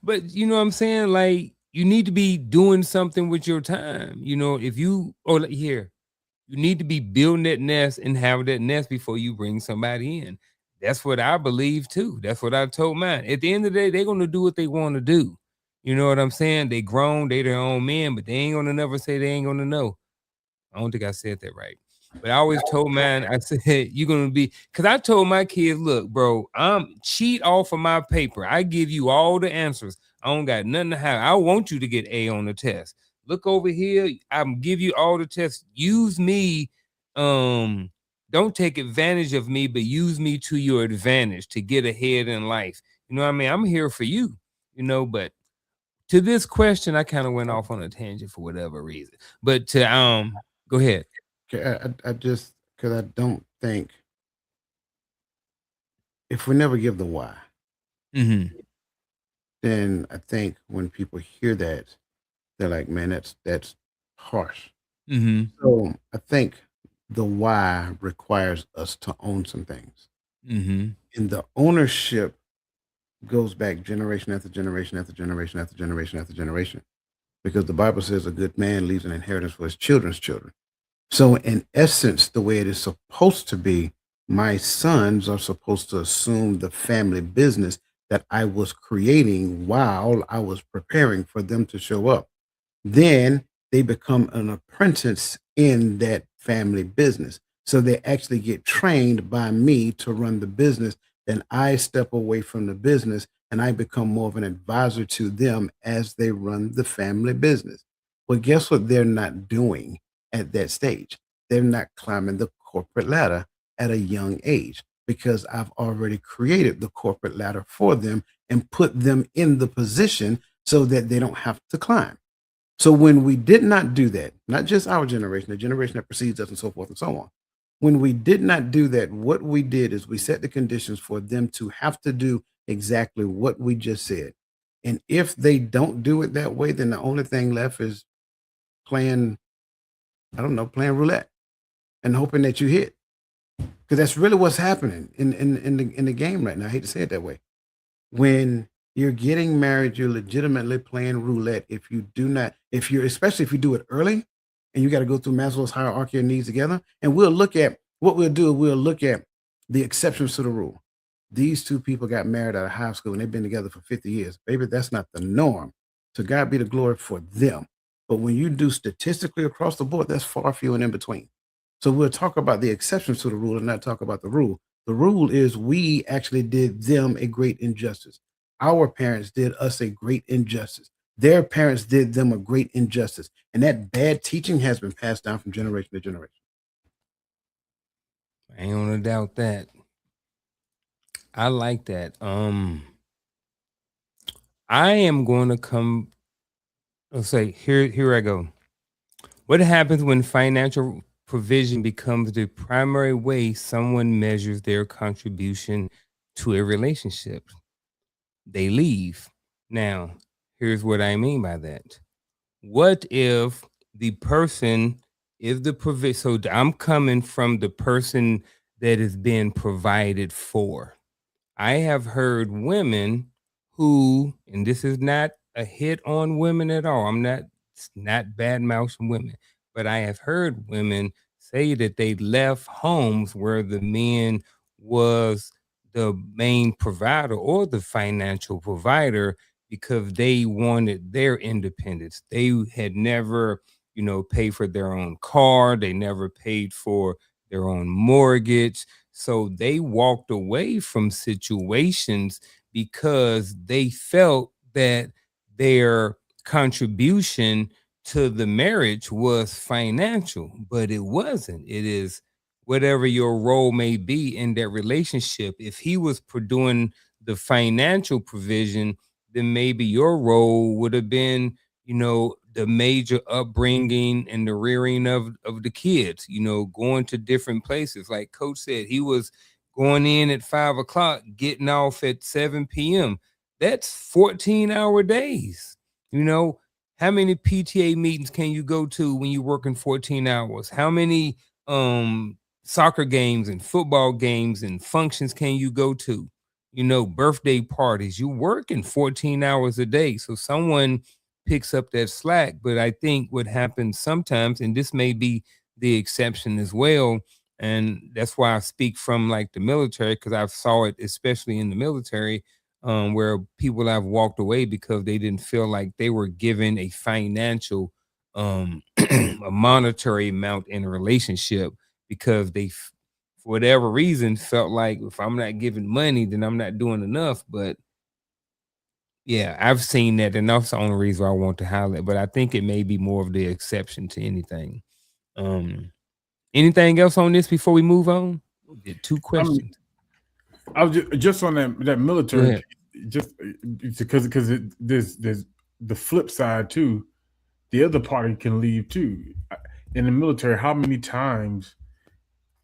But you know what I'm saying? Like, you need to be doing something with your time. If you, or here, you need to be building that nest and have that nest before you bring somebody in. That's what I believe too. That's what I told mine. At the end of the day, they're going to do what they want to do. You know what I'm saying? They grown, they their own men, but they ain't going to never say they ain't going to know. I don't think I said that right. But I always told man, I said, you're gonna be, because I told my kids, look, bro, I'm cheat off of my paper. I give you all the answers. I don't got nothing to have. I want you to get A on the test. Look over here. I'm give you all the tests. Use me. Don't take advantage of me, but use me to your advantage to get ahead in life. You know what I mean? I'm here for you, but to this question, I kind of went off on a tangent for whatever reason. But to go ahead. Okay, I just because I don't think if we never give the why, Mm-hmm. then I think when people hear that, they're like, man, that's harsh. Mm-hmm. So I think the why requires us to own some things. Mm-hmm. And the ownership goes back generation after generation after generation after generation after generation. Because the Bible says a good man leaves an inheritance for his children's children. So, in essence, the way it is supposed to be, my sons are supposed to assume the family business that I was creating while I was preparing for them to show up. Then they become an apprentice in that family business. So they actually get trained by me to run the business. Then I step away from the business and I become more of an advisor to them as they run the family business. Well, guess what they're not doing at that stage? They're not climbing the corporate ladder at a young age because I've already created the corporate ladder for them and put them in the position so that they don't have to climb. So when we did not do that, not just our generation, the generation that precedes us and so forth and so on, when we did not do that, what we did is we set the conditions for them to have to do exactly what we just said. And if they don't do it that way, then the only thing left is playing, I don't know, playing roulette and hoping that you hit. Because that's really what's happening in the game right now. I hate to say it that way. When you're getting married, you're legitimately playing roulette. If you do not, if you're, especially if you do it early and you got to go through Maslow's hierarchy of needs together, and we'll look at what we'll do, we'll look at the exceptions to the rule. These two people got married out of high school and they've been together for 50 years. Baby, that's not the norm. So God be the glory for them. But when you do statistically across the board, that's far few and in between. So we'll talk about the exceptions to the rule and not talk about the rule. The rule is we actually did them a great injustice. Our parents did us a great injustice. Their parents did them a great injustice. And that bad teaching has been passed down from generation to generation. I ain't gonna doubt that. I like that. I am going to come. Let's say here I go. What happens when financial provision becomes the primary way someone measures their contribution to a relationship? They leave. Now, here's what I mean by that. What if the person is the provision? So I'm coming from the person that is being provided for. I have heard women who, and this is not a hit on women at all. It's not bad mouthing women, but I have heard women say that they left homes where the man was the main provider or the financial provider because they wanted their independence. They had never, paid for their own car. They never paid for their own mortgage. So they walked away from situations because they felt that their contribution to the marriage was financial, but it wasn't. It is whatever your role may be in that relationship. If he was doing the financial provision, then maybe your role would have been, the major upbringing and the rearing of the kids, going to different places. Like Coach said, he was going in at 5 o'clock, getting off at 7 p.m. That's 14-hour days. How many PTA meetings can you go to when you're working 14 hours? How many soccer games and football games and functions can you go to? Birthday parties. You working 14 hours a day. So someone picks up that slack. But I think what happens sometimes, and this may be the exception as well, and that's why I speak from like the military, because I've saw it especially in the military, where people have walked away because they didn't feel like they were given a financial a monetary amount in a relationship because for whatever reason felt like if I'm not giving money then I'm not doing enough. But yeah, I've seen that, and that's the only reason I want to highlight. But I think it may be more of the exception to anything. Anything else on this before we move on? We did 2 I mean, questions. I was just on that Go military ahead. piece. just because there's the flip side too. The other party can leave too. In the military, how many times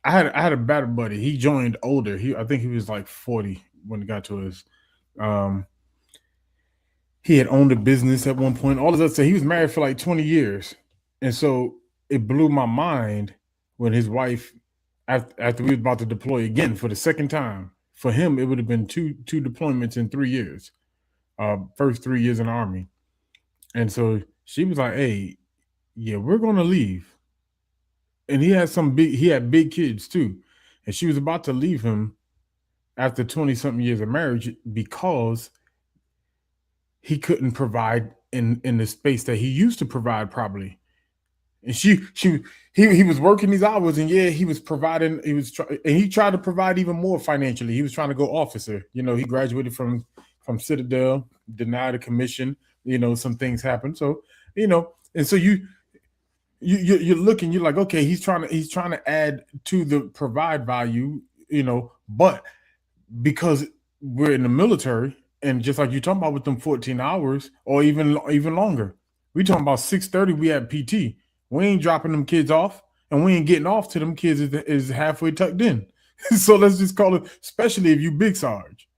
I had a battle buddy. He joined older. I think he was like 40 when it got to us. Um, he had owned a business at one point. All of that, so he was married for like 20 years, and so it blew my mind when his wife, after we was about to deploy again for the second time. For him, it would have been two deployments in 3 years. First 3 years in the army, and so she was like, "Hey, yeah, we're gonna leave." And he had big kids too, and she was about to leave him after 20 something years of marriage because he couldn't provide in the space that he used to provide properly. And he was working these hours, and yeah, he was providing. And he tried to provide even more financially. He was trying to go officer. He graduated from Citadel, denied a commission. Some things happened. So and so you're looking. You're like, okay, he's trying to add to the provide value. But because we're in the military, and just like you talking about with them 14 hours or even longer, we talking about 6:30. We had PT. We ain't dropping them kids off, and we ain't getting off to them kids is halfway tucked in. So let's just call it, especially if you big Sarge.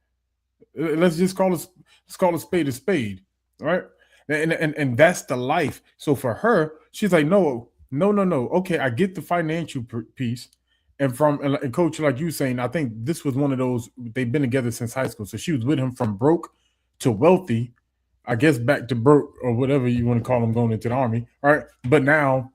Let's call a spade, right? And that's the life. So for her, she's like, no. Okay, I get the financial piece, and coach, like you saying, I think this was one of those. They've been together since high school, so she was with him from broke to wealthy. I guess back to broke or whatever you want to call him going into the army, all right? But now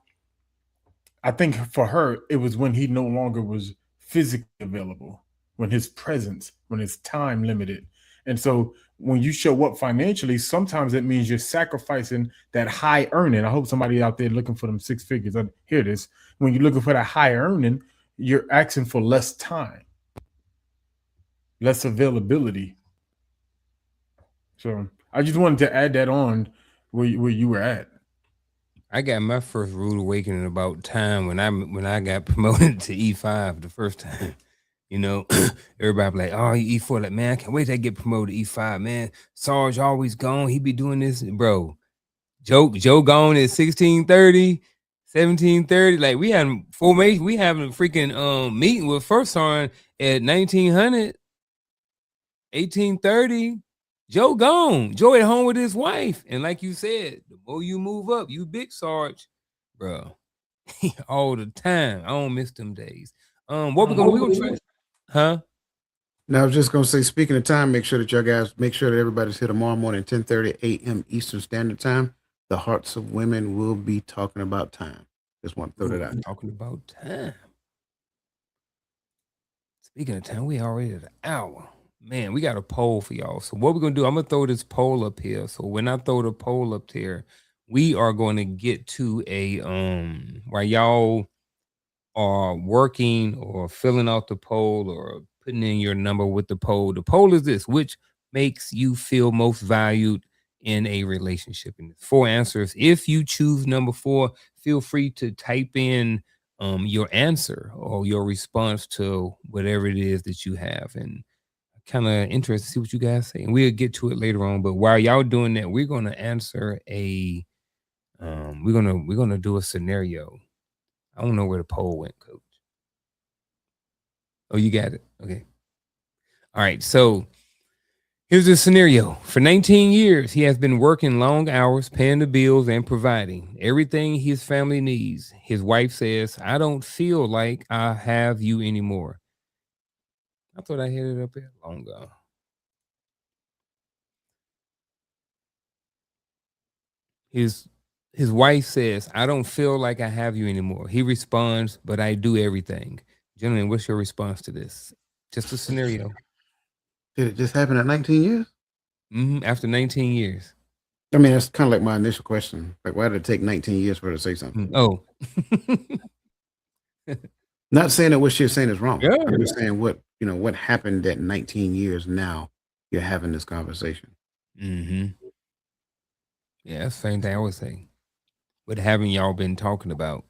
I think for her, it was when he no longer was physically available, when his presence, when his time limited. And so when you show up financially, sometimes it means you're sacrificing that high earning. I hope somebody out there looking for them six figures. I hear this. When you're looking for that high earning, you're asking for less time, less availability. So I just wanted to add that on where you were at. I got my first rude awakening about time when I got promoted to E5 the first time. Everybody be like, "Oh, E4, like man, I can't wait to get promoted to E5, man. Sarge always gone. He be doing this, bro. Joe gone at 16:30, 17:30. Like we had formation, we having a freaking meeting with First Sergeant at 1900, 18:30. Joe gone. Joe at home with his wife. And like you said, the more you move up, you big Sarge, bro. All the time. I don't miss them days. What we gonna try? Huh? Now I was just gonna say, speaking of time, make sure that everybody's here tomorrow morning, 10:30 a.m. Eastern Standard Time. The Hearts of Women will be talking about time. Just want to throw that out. Talking about time. Speaking of time, we already at an hour. Man, we got a poll for y'all. So what we're gonna do, I'm gonna throw this poll up here. So when I throw the poll up there, we are going to get to a while y'all are working or filling out the poll or putting in your number with the poll. The poll is this: which makes you feel most valued in a relationship? And it's 4 answers. If you choose number 4, feel free to type in your answer or your response to whatever it is that you have. And kind of interested to see what you guys say. And we'll get to it later on. But while y'all doing that, we're gonna answer a we're gonna do a scenario. I don't know where the poll went, Coach. Oh, you got it. Okay. All right. So here's the scenario. For 19 years, he has been working long hours, paying the bills, and providing everything his family needs. His wife says, "I don't feel like I have you anymore." I thought I had it up there long ago. His wife says, "I don't feel like I have you anymore." He responds, "But I do everything." Gentlemen, what's your response to this? Just a scenario. Did it just happen at 19 years? After 19 years. I mean, that's kind of like my initial question. Like, why did it take 19 years for her to say something? Oh. Not saying that what she's saying is wrong. Yeah. I'm just saying what happened at 19 years now you're having this conversation. Yeah, that's the same thing I would say. What haven't y'all been talking about?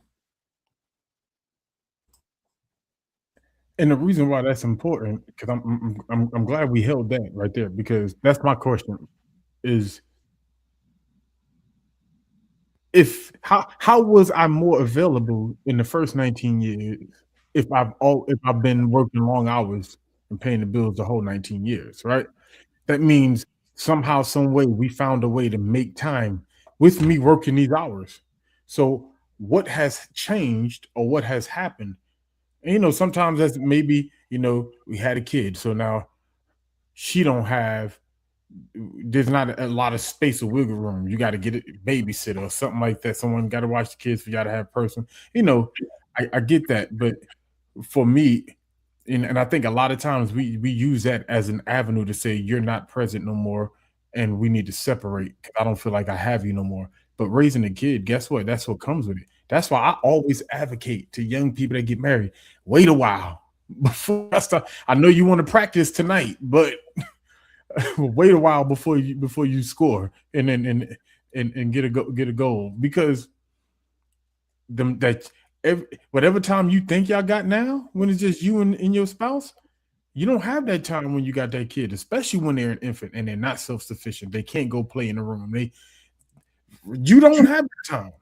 And the reason why that's important, because I'm glad we held that right there, because that's my question is, if how was I more available in the first 19 years if I've been working long hours and paying the bills the whole 19 years, right? That means somehow, some way, we found a way to make time with me working these hours. So what has changed or what has happened? And, sometimes that's maybe, we had a kid, so now she don't have there's not a lot of space or wiggle room. You got to get a babysitter or something like that. Someone got to watch the kids for you got to have a person. You know, I get that, but for me, and I think a lot of times we use that as an avenue to say you're not present no more, and we need to separate. 'Cause I don't feel like I have you no more. But raising a kid, guess what? That's what comes with it. That's why I always advocate to young people that get married. Wait a while before I start. I know you want to practice tonight, but wait a while before you score and get a goal, because them that whatever time you think y'all got now, when it's just you and your spouse, you don't have that time when you got that kid, especially when they're an infant and they're not self-sufficient. They can't go play in the room. You don't have the time.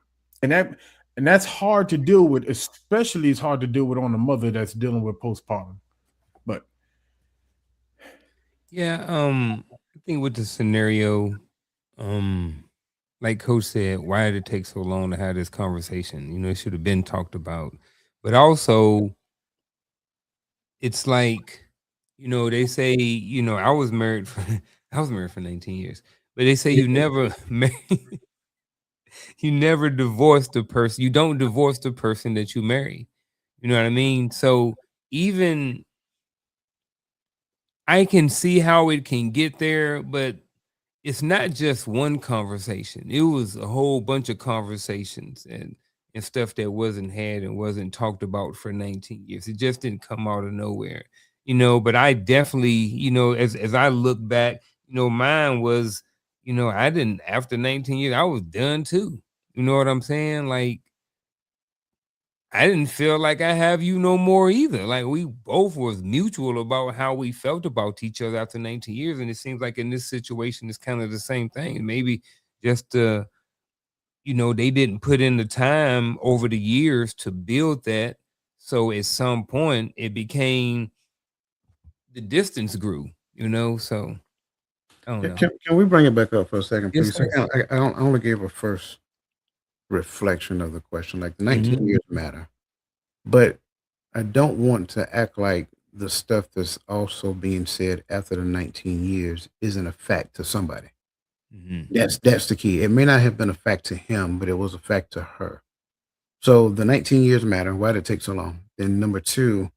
And that's hard to deal with, especially it's hard to deal with on a mother that's dealing with postpartum. But Yeah, I think with the scenario, um, like Coach said, why did it take so long to have this conversation? It should have been talked about. But also, it's like, they say, I was married for 19 years, but they say you never you never divorce the person. You don't divorce the person that you marry. You know what I mean? So even I can see how it can get there, but it's not just one conversation. It was a whole bunch of conversations and stuff that wasn't had and wasn't talked about for 19 years. It just didn't come out of nowhere. But I definitely, as I look back, mine was, I didn't after 19 years, I was done too. You know what I'm saying? Like I didn't feel like I have you no more either. Like we both was mutual about how we felt about each other after 19 years. And it seems like in this situation, it's kind of the same thing. Maybe just, they didn't put in the time over the years to build that. So at some point it became the distance grew, so I don't know. Can we bring it back up for a second, Yes, please? sir. I only gave a first reflection of the question. Like the 19 Mhm. years matter, but I don't want to act like the stuff that's also being said after the 19 years isn't a fact to somebody. Mhm. That's the key. It may not have been a fact to him, but it was a fact to her. So the 19 years matter. Why did it take so long? Then number two,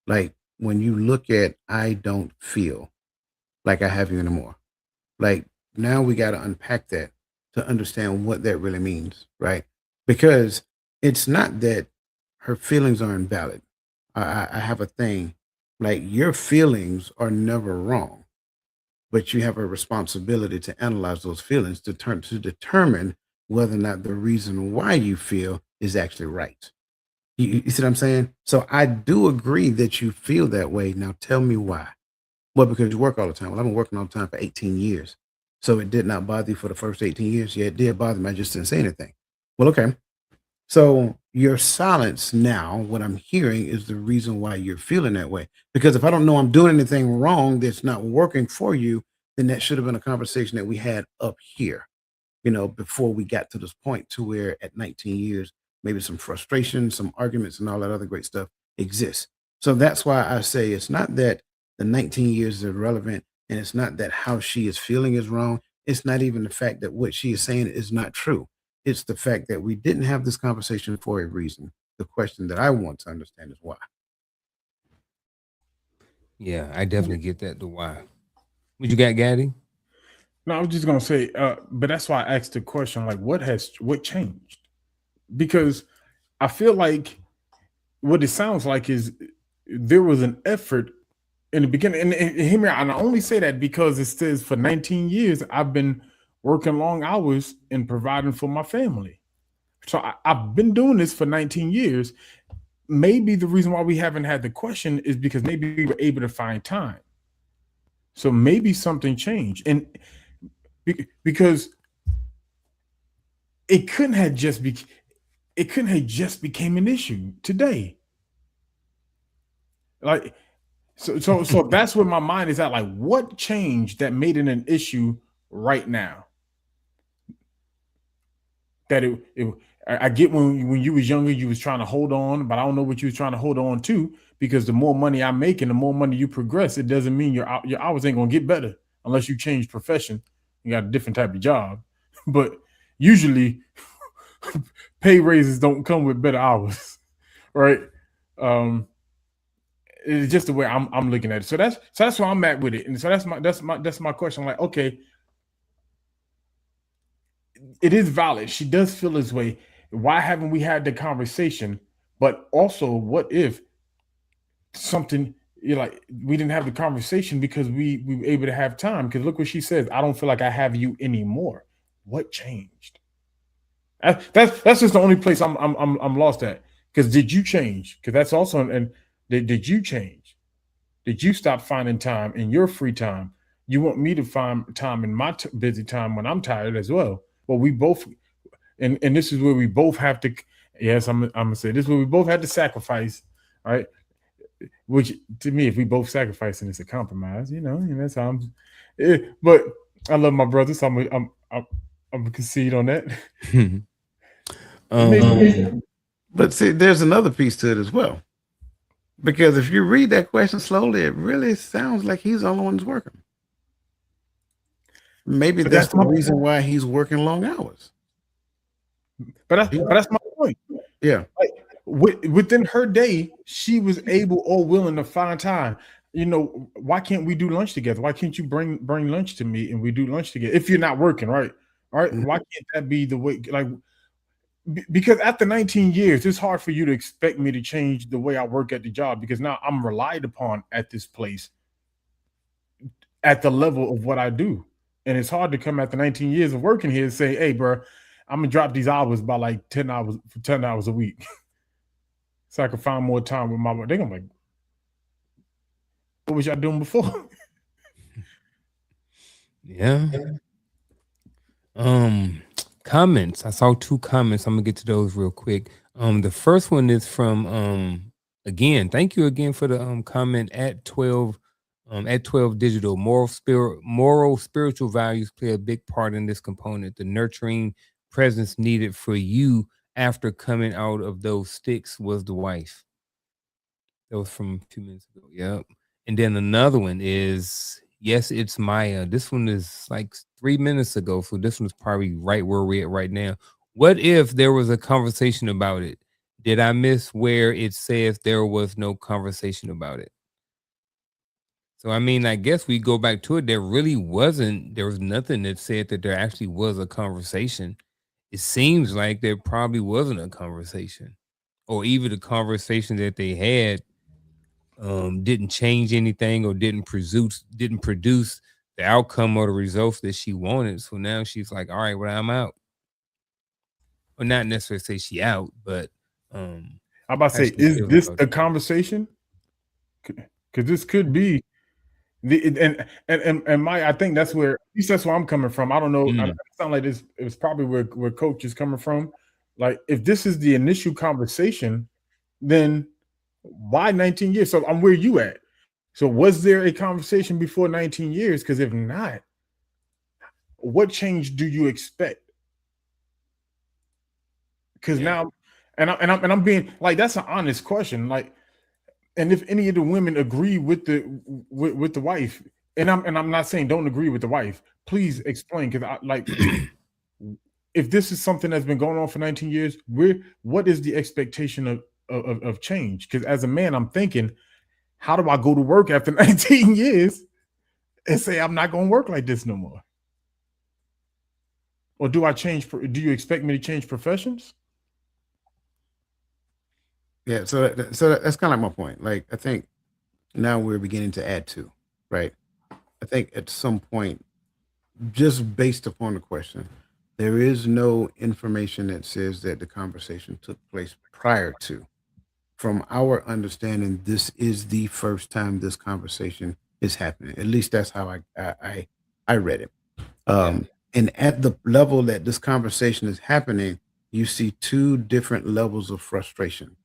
like when you look at I don't feel like I have you anymore. Like now we got to unpack that to understand what that really means, right? Because it's not that her feelings are invalid. I have a thing like your feelings are never wrong, but you have a responsibility to analyze those feelings to determine whether or not the reason why you feel is actually right. You see what I'm saying? So I do agree that you feel that way. Now tell me why. Well, because you work all the time. Well, I've been working all the time for 18 years. So it did not bother you for the first 18 years. Yeah, it did bother me. I just didn't say anything. Well, okay. So your silence now, what I'm hearing is the reason why you're feeling that way. Because if I don't know I'm doing anything wrong that's not working for you, then that should have been a conversation that we had up here, before we got to this point to where at 19 years, maybe some frustration, some arguments, and all that other great stuff exists. So that's why I say it's not that the 19 years is irrelevant, and it's not that how she is feeling is wrong. It's not even the fact that what she is saying is not true. It's the fact that we didn't have this conversation for a reason. The question that I want to understand is why. Yeah, I definitely get that. The why. What you got, Gaddy? no, I was just gonna say, but that's why I asked the question, like, what changed? Because I feel like what it sounds like is there was an effort in the beginning, and hear me out, and I only say that because it says for 19 years I've been working long hours and providing for my family. So I've been doing this for 19 years. maybe the reason why we haven't had the question is because maybe we were able to find time. So maybe something changed, and because it couldn't have just be, it couldn't have just became an issue today. Like so that's where my mind is at. Like, what changed that made it an issue right now? That I get when you was younger, you was trying to hold on, but I don't know what you was trying to hold on to, because the more money I make and the more money you progress, it doesn't mean your hours ain't gonna get better unless you change profession. You got a different type of job, but usually pay raises don't come with better hours, right? Um, it's just the way I'm looking at it. So that's where I'm at with it, and so that's my question. I'm like, okay, it is valid. She does feel this way. Why haven't we had the conversation? But also, what if something, you're like, we didn't have the conversation because we were able to have time? Because look what she says. I don't feel like I have you anymore. What changed? That's just the only place I'm lost at. Because did you change? Because that's also, and did you change? Did you stop finding time in your free time? You want me to find time in my busy time when I'm tired as well. Well, we both, and this is where we both have to. Yes, I'm gonna say this is where we both had to sacrifice, right? Which to me, if we both sacrifice, and it's a compromise, and that's how I'm. But I love my brother, so I'm gonna concede on that. um, But see, there's another piece to it as well. Because if you read that question slowly, it really sounds like he's the only one who's working. Maybe So that's that's the my reason why he's working long hours. but that's my point. Yeah. Like, within her day, she was able or willing to find time. Why can't we do lunch together? Why can't you bring lunch to me and we do lunch together if you're not working, right? All right. Mhm. Why can't that be the way? Like, because after 19 years, it's hard for you to expect me to change the way I work at the job, because now I'm relied upon at this place at the level of what I do. And it's hard to come after 19 years of working here and say, hey, bro, I'm gonna drop these hours by like 10 hours for 10 hours a week so I can find more time with my work. They're gonna be like, what was y'all doing before? yeah. Comments. I saw two comments. I'm gonna get to those real quick. The first one is from again. Thank you again for the comment at 12 digital. Moral spiritual values play a big part in this component. The nurturing presence needed for you after coming out of those sticks was the wife. That was from a few minutes ago. Yep. And then another one is, yes, it's Maya. This one is like 3 minutes ago. So this one's probably right where we're at right now. What if there was a conversation about it? Did I miss where it says there was no conversation about it? So I mean, I guess we go back to it. There was nothing that said that there actually was a conversation. It seems like there probably wasn't a conversation. Or even the conversation that they had didn't change anything or didn't produce the outcome or the results that she wanted. So now she's like, all right, well, I'm out. Or not necessarily say she out, but I'm about to how say, she is feels this about a it. conversation? Because this could be the and my, I think that's where, at least that's where I'm coming from. I don't know. It sounds like this. It was probably where Coach is coming from. Like, if this is the initial conversation, then why 19 years? So I'm where you at. So was there a conversation before 19 years? Because if not, what change do you expect? Because Yeah. now, and I'm being like, that's an honest question. Like, and if any of the women agree with the wife, and I'm not saying don't agree with the wife, please explain. Because I like, if this is something that's been going on for 19 years, what is the expectation of change? Because as a man, I'm thinking, how do I go to work after 19 years and say I'm not going to work like this no more? Or do I change? Do you expect me to change professions? Yeah. So that's kind of like my point. Like, I think now we're beginning to add to, right? I think at some point, just based upon the question, there is no information that says that the conversation took place prior to. from our understanding, this is the first time this conversation is happening. At least that's how I read it. Yeah. And at the level that this conversation is happening, you see two different levels of frustration.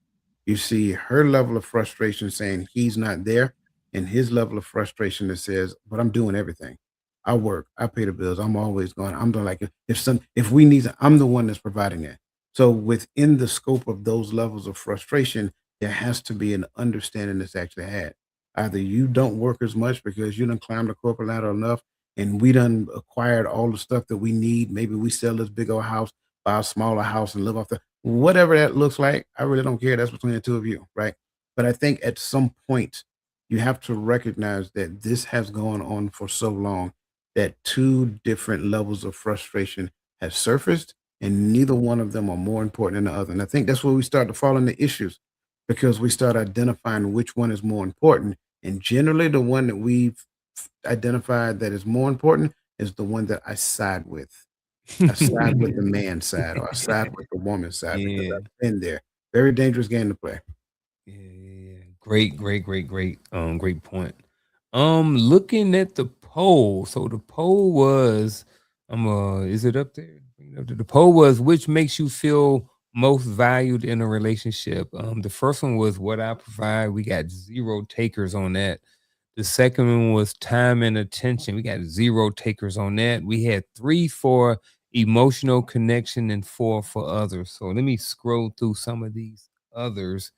You see her level of frustration saying he's not there, and his level of frustration that says, "But I'm doing everything. I work, I pay the bills, I'm always going. I'm doing like if we need, I'm the one that's providing that." So within the scope of those levels of frustration, there has to be an understanding that's actually had. Either you don't work as much because you done climbed the corporate ladder enough, and we done acquired all the stuff that we need. Maybe we sell this big old house, buy a smaller house, and live off the whatever that looks like. I really don't care. That's between the two of you, right? But I think at some point you have to recognize that this has gone on for so long that two different levels of frustration have surfaced, and neither one of them are more important than the other. And I think that's where we start to fall into issues because we start identifying which one is more important. And generally, the one that we've identified that is more important is the one that I side with. I side with the man's side or I side with the woman's side because Yeah. I've been there. Very dangerous game to play. Yeah, yeah, yeah. Great point. Looking at the poll. So the poll was, is it up there? Bring it up there. The poll was, which makes you feel most valued in a relationship? The first one was what I provide. We got 0 takers on that. The second one was time and attention. We got 0 takers on that. We had 3 for emotional connection and 4 for others. So let me scroll through some of these others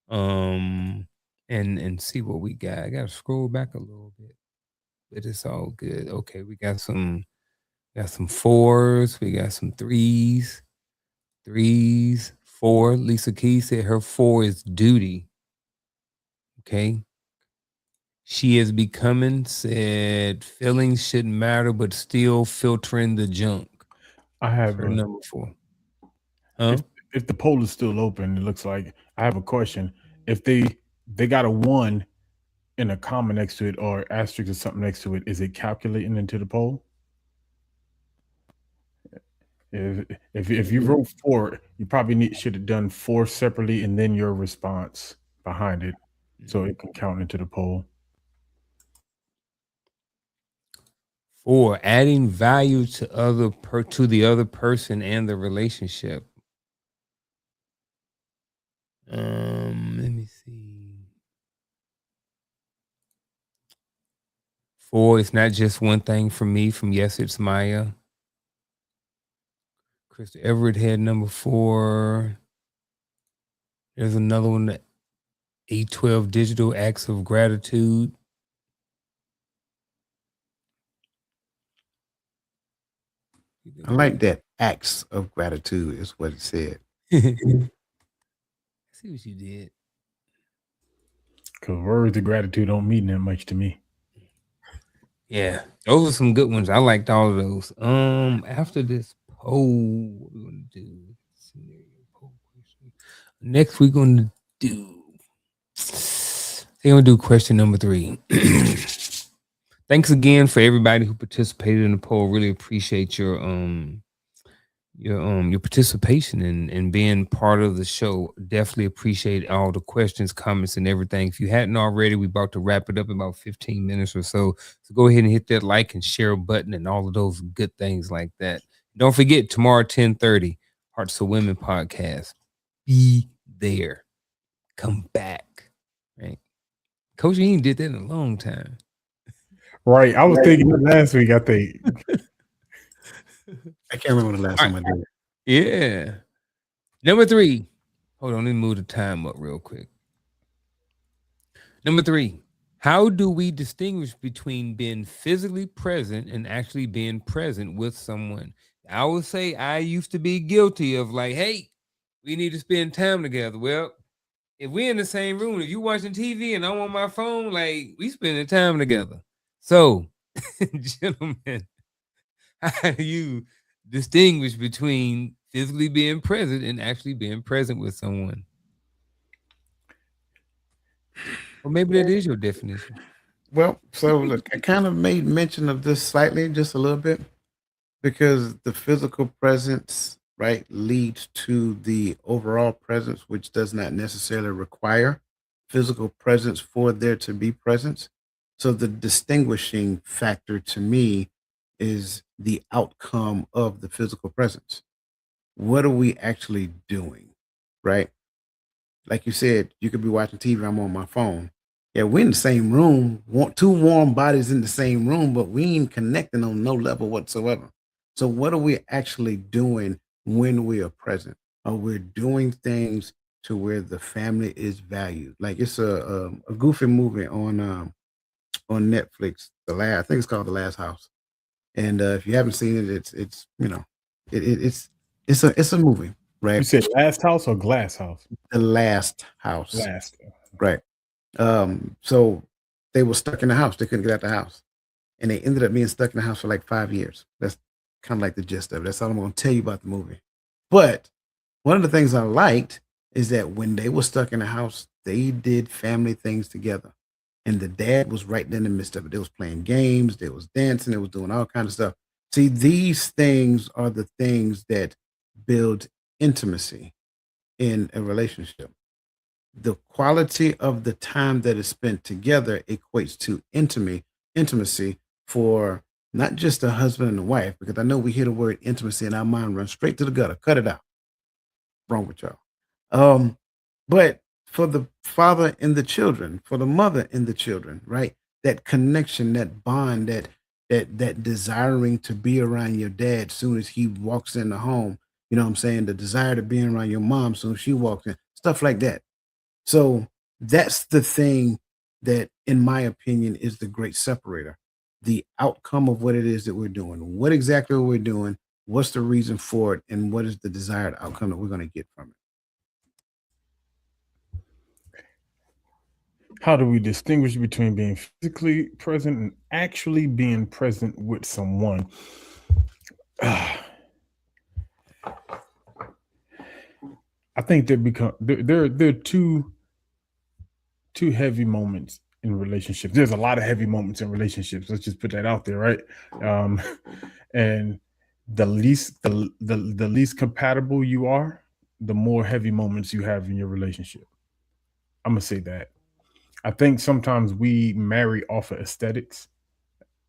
um and see what we got. I gotta scroll back a little bit, but it's all good. Okay, we got some fours, we got some threes, 4. Lisa Key said her 4 is duty. Okay. She is becoming said feelings shouldn't matter, but still filtering the junk. I That's have her a number 4. Huh? if the poll is still open, it looks like I have a question. If they got a 1 and a comma next to it or asterisk or something next to it, is it calculating into the poll? If you wrote 4, you probably should have done 4 separately and then your response behind it, so it can count into the poll. 4, adding value to to the other person and the relationship. Let me see. 4, it's not just one thing for me. From Yes, It's Maya. Krista Everett had number 4. There's another one, A12 Digital Acts of Gratitude. I like that. Acts of gratitude is what it said. See what you did. Because words of gratitude don't mean that much to me. Yeah, those are some good ones. I liked all of those. After this poll, what we're gonna do? Scenario poll question. Next, we're gonna do. They're gonna do question number 3. Thanks again for everybody who participated in the poll. Really appreciate your participation and being part of the show. Definitely appreciate all the questions, comments, and everything. If you hadn't already, we're about to wrap it up in about 15 minutes or so. So go ahead and hit that like and share button and all of those good things like that. Don't forget, tomorrow 10:30, Hearts of Women podcast. Be there. Come back. Right. Coach, you ain't did that in a long time. Right. I was thinking that last week, I think. I can't remember the last time I did it. Yeah. Number 3. Hold on, let me move the time up real quick. Number 3. How do we distinguish between being physically present and actually being present with someone? I would say I used to be guilty of like, hey, we need to spend time together. Well, if we're in the same room, if you watching TV and I'm on my phone, like we spending time together. So, gentlemen, how do you distinguish between physically being present and actually being present with someone? Or maybe that is your definition. Well, so look, I kind of made mention of this slightly, just a little bit, because the physical presence, right, leads to the overall presence, which does not necessarily require physical presence for there to be presence. So the distinguishing factor to me is the outcome of the physical presence. What are we actually doing? Right? Like you said, you could be watching TV, I'm on my phone. Yeah, we're in the same room, two warm bodies in the same room, but we ain't connecting on no level whatsoever. So, what are we actually doing when we are present? Are we doing things to where the family is valued? Like it's a goofy movie on Netflix. I think it's called The Last House. And if you haven't seen it, it's it's a movie, You right? said last house or glass house? The Last House, Last. right? So they were stuck in the house. They couldn't get out the house, and they ended up being stuck in the house for like 5 years. That's kind of like the gist of it. That's all I'm going to tell you about the movie. But one of the things I liked is that when they were stuck in the house, they did family things together. And the dad was right there in the midst of it. They was playing games, they was dancing, they was doing all kinds of stuff. See, these things are the things that build intimacy in a relationship. The quality of the time that is spent together equates to intimacy for not just a husband and a wife, because I know we hear the word intimacy and our mind runs straight to the gutter. Cut it out. Wrong with y'all. Um, but for the father and the children, for the mother and the children, right? That connection, that bond, that desiring to be around your dad soon as he walks in the home. You know what I'm saying? The desire to be around your mom soon as she walks in, stuff like that. So that's the thing that, in my opinion, is the great separator. The outcome of what it is that we're doing. What exactly are we doing? What's the reason for it? And what is the desired outcome that we're going to get from it? How do we distinguish between being physically present and actually being present with someone? I think there are two heavy moments in relationships. There's a lot of heavy moments in relationships. Let's just put that out there, right? Um, and the least compatible you are, the more heavy moments you have in your relationship. I'm gonna say that. I think sometimes we marry off of aesthetics,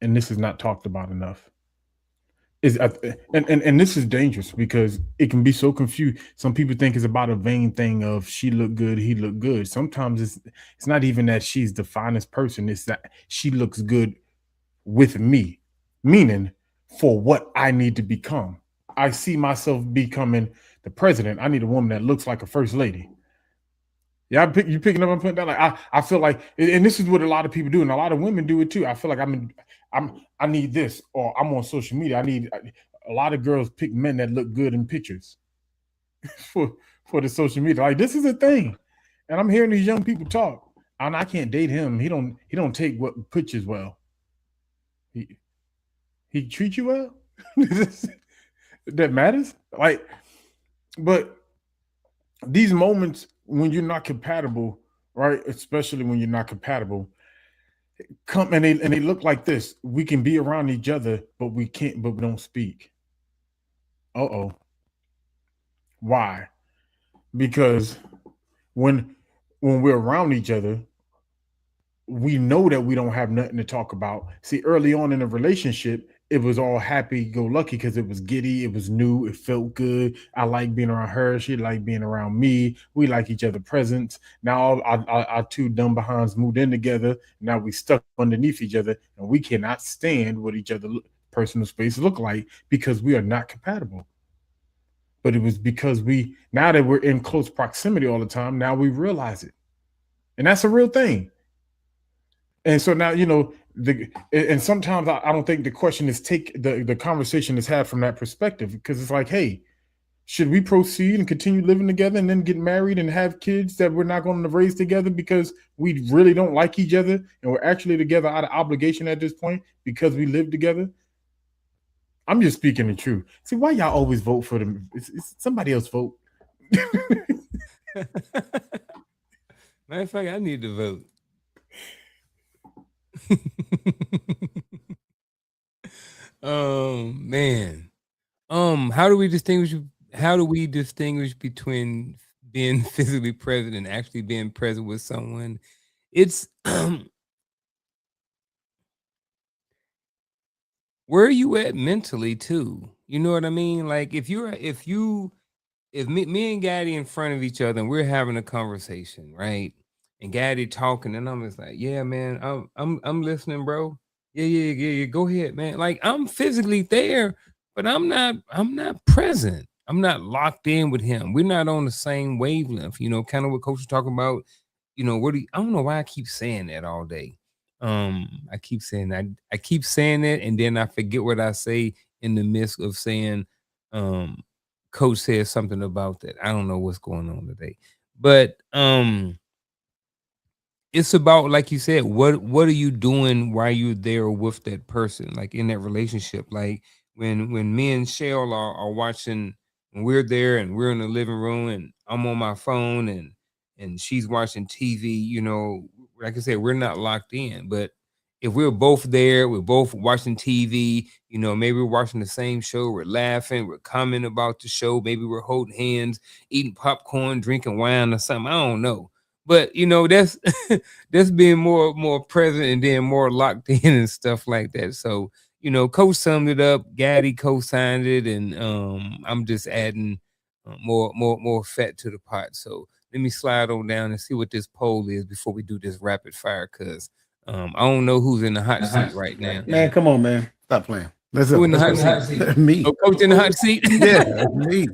and this is not talked about enough. Is and this is dangerous because it can be so confused. Some people think it's about a vain thing of she look good, he look good. Sometimes it's not even that she's the finest person. It's that she looks good with me, meaning for what I need to become. I see myself becoming the president. I need a woman that looks like a first lady. Yeah, you picking up and putting down. Like I feel like, and this is what a lot of people do, and a lot of women do it too. I feel like I need this, or I'm on social media. A lot of girls pick men that look good in pictures for for the social media. Like this is a thing, and I'm hearing these young people talk, and I can't date him. He don't take what pictures well. He he treat you well. That matters. Like, but these moments when you're not compatible, right? Especially when you're not compatible, come and they look like this. We can be around each other, but we can't, but we don't speak. Uh-oh. Why? Because when when we're around each other, we know that we don't have nothing to talk about. See, early on in a relationship, it was all happy go lucky because it was giddy, it was new, it felt good. I like being around her, she liked being around me. We like each other presence. Now our two dumb behinds moved in together. Now we stuck underneath each other, and we cannot stand what each other personal space look like because we are not compatible. But it was because we now that we're in close proximity all the time, now we realize it, and that's a real thing. And so now and sometimes I don't think the question is the conversation is had from that perspective because it's like, hey, should we proceed and continue living together and then get married and have kids that we're not going to raise together because we really don't like each other and we're actually together out of obligation at this point because we live together? I'm just speaking the truth. See, why y'all always vote for them? It's somebody else vote. Matter of fact, I need to vote. Man. How do we distinguish how do we distinguish between being physically present and actually being present with someone? It's where are you at mentally too? You know what I mean? Like if me and Gaddy in front of each other and we're having a conversation, right? And Gaddy talking, and I'm just like, yeah, man, I'm listening, bro. Yeah. Go ahead, man. Like I'm physically there, but I'm not present. I'm not locked in with him. We're not on the same wavelength, kind of what coach was talking about. I don't know why I keep saying that all day. I keep saying that. I keep saying it, and then I forget what I say in the midst of saying, coach said something about that. I don't know what's going on today. But it's about, like you said, what are you doing while you're there with that person, like in that relationship? Like when me and Shell are watching, and we're there and we're in the living room and I'm on my phone and she's watching TV, like I said, we're not locked in. But if we're both there, we're both watching TV, maybe we're watching the same show, we're laughing, we're commenting about the show, maybe we're holding hands, eating popcorn, drinking wine or something. I don't know. But that's that's being more present and then more locked in and stuff like that. So, coach summed it up, Gaddy co-signed it, and I'm just adding more fat to the pot. So let me slide on down and see what this poll is before we do this rapid fire, because I don't know who's in the hot seat right now. Man, come on, man. Stop playing. Let's Who go. in the hot seat? Me. Oh, coach in the hot seat. Yeah, me.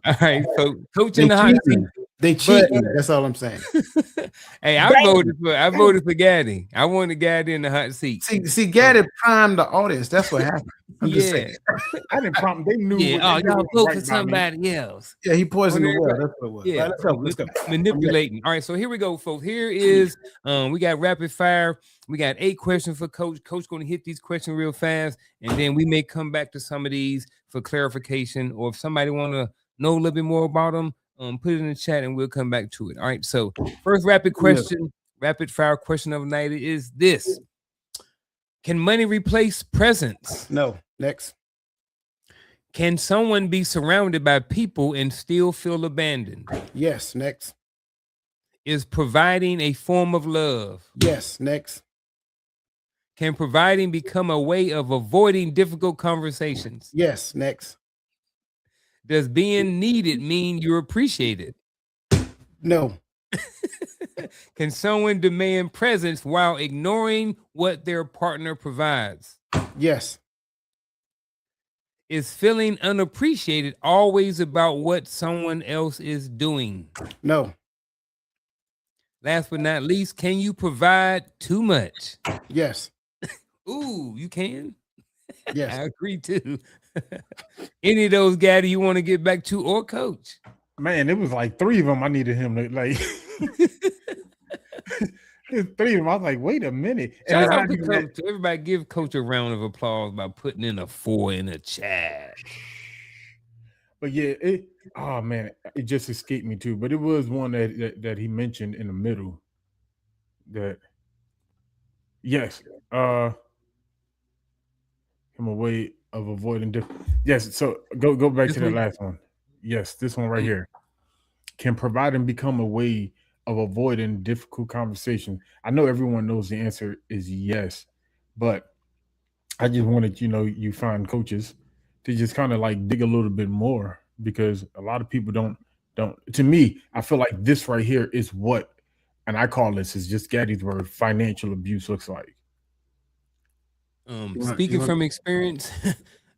All right, so coach They in the hot seat. cheating. They cheating. That's all I'm saying. Hey, I voted for Gaddy. I wanted Gaddy in the hot seat. See, Gaddy primed the audience. That's what happened. I'm just saying. I didn't prompt. They knew. Yeah. Oh, they y'all knew vote right for by me. somebody else. Yeah, he poisoned the well. Everybody- That's what it was. Yeah, All right, let's go. manipulating. All right, so here we go, folks. Here is we got rapid fire. We got 8 questions for coach. Coach going to hit these questions real fast, and then we may come back to some of these for clarification, or if somebody want to know a little bit more about them, put it in the chat and we'll come back to it. All right, so first rapid fire question of the night is this: can money replace presence? No. Next. Can someone be surrounded by people and still feel abandoned? Yes. Next. Is providing a form of love? Yes. Next. Can providing become a way of avoiding difficult conversations? Yes. Next. Does being needed mean you're appreciated? No. Can someone demand presence while ignoring what their partner provides? Yes. Is feeling unappreciated always about what someone else is doing? No. Last but not least, can you provide too much? Yes. Ooh, you can? Yes. I agree too. Any of those, Gaddy, you want to get back to, or coach? Man, it was like 3 of them. I needed him to like. There's 3 of them. I was like, wait a minute. And Shout it's out not to even that- coach. Everybody give coach a round of applause by putting in a 4 in the chat. But yeah, oh man, it just escaped me too. But it was one that he mentioned in the middle. That yes, him a way of avoiding different. Yes, so go back This to the one? last one. Yes, this one right here. Can providing become a way of avoiding difficult conversation? I know everyone knows the answer is yes, but I just wanted you find coaches to just kind of like dig a little bit more, because a lot of people don't. To me, I feel like this right here is what, and I call this, is just Gaddy's word, financial abuse looks like. Speaking from experience,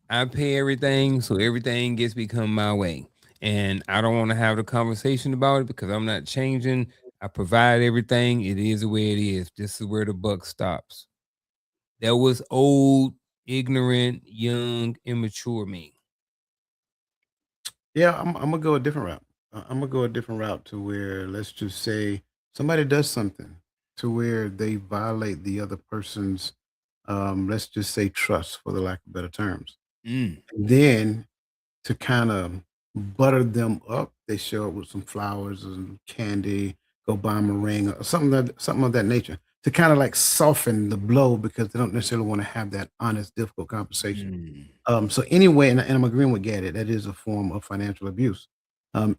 I pay everything, so everything gets become my way. And I don't want to have the conversation about it because I'm not changing. I provide everything. It is the way it is. This is where the buck stops. That was old, ignorant, young, immature me. Yeah, I'm gonna go a different route. I'm gonna go a different route to where, let's just say, somebody does something to where they violate the other person's, let's just say, trust, for the lack of better terms. Mm. And then to kind of butter them up, they show up with some flowers and candy, go buy them a ring or something of that nature to kind of like soften the blow because they don't necessarily want to have that honest, difficult conversation. So anyway, and I'm agreeing with Gaddy, that is a form of financial abuse.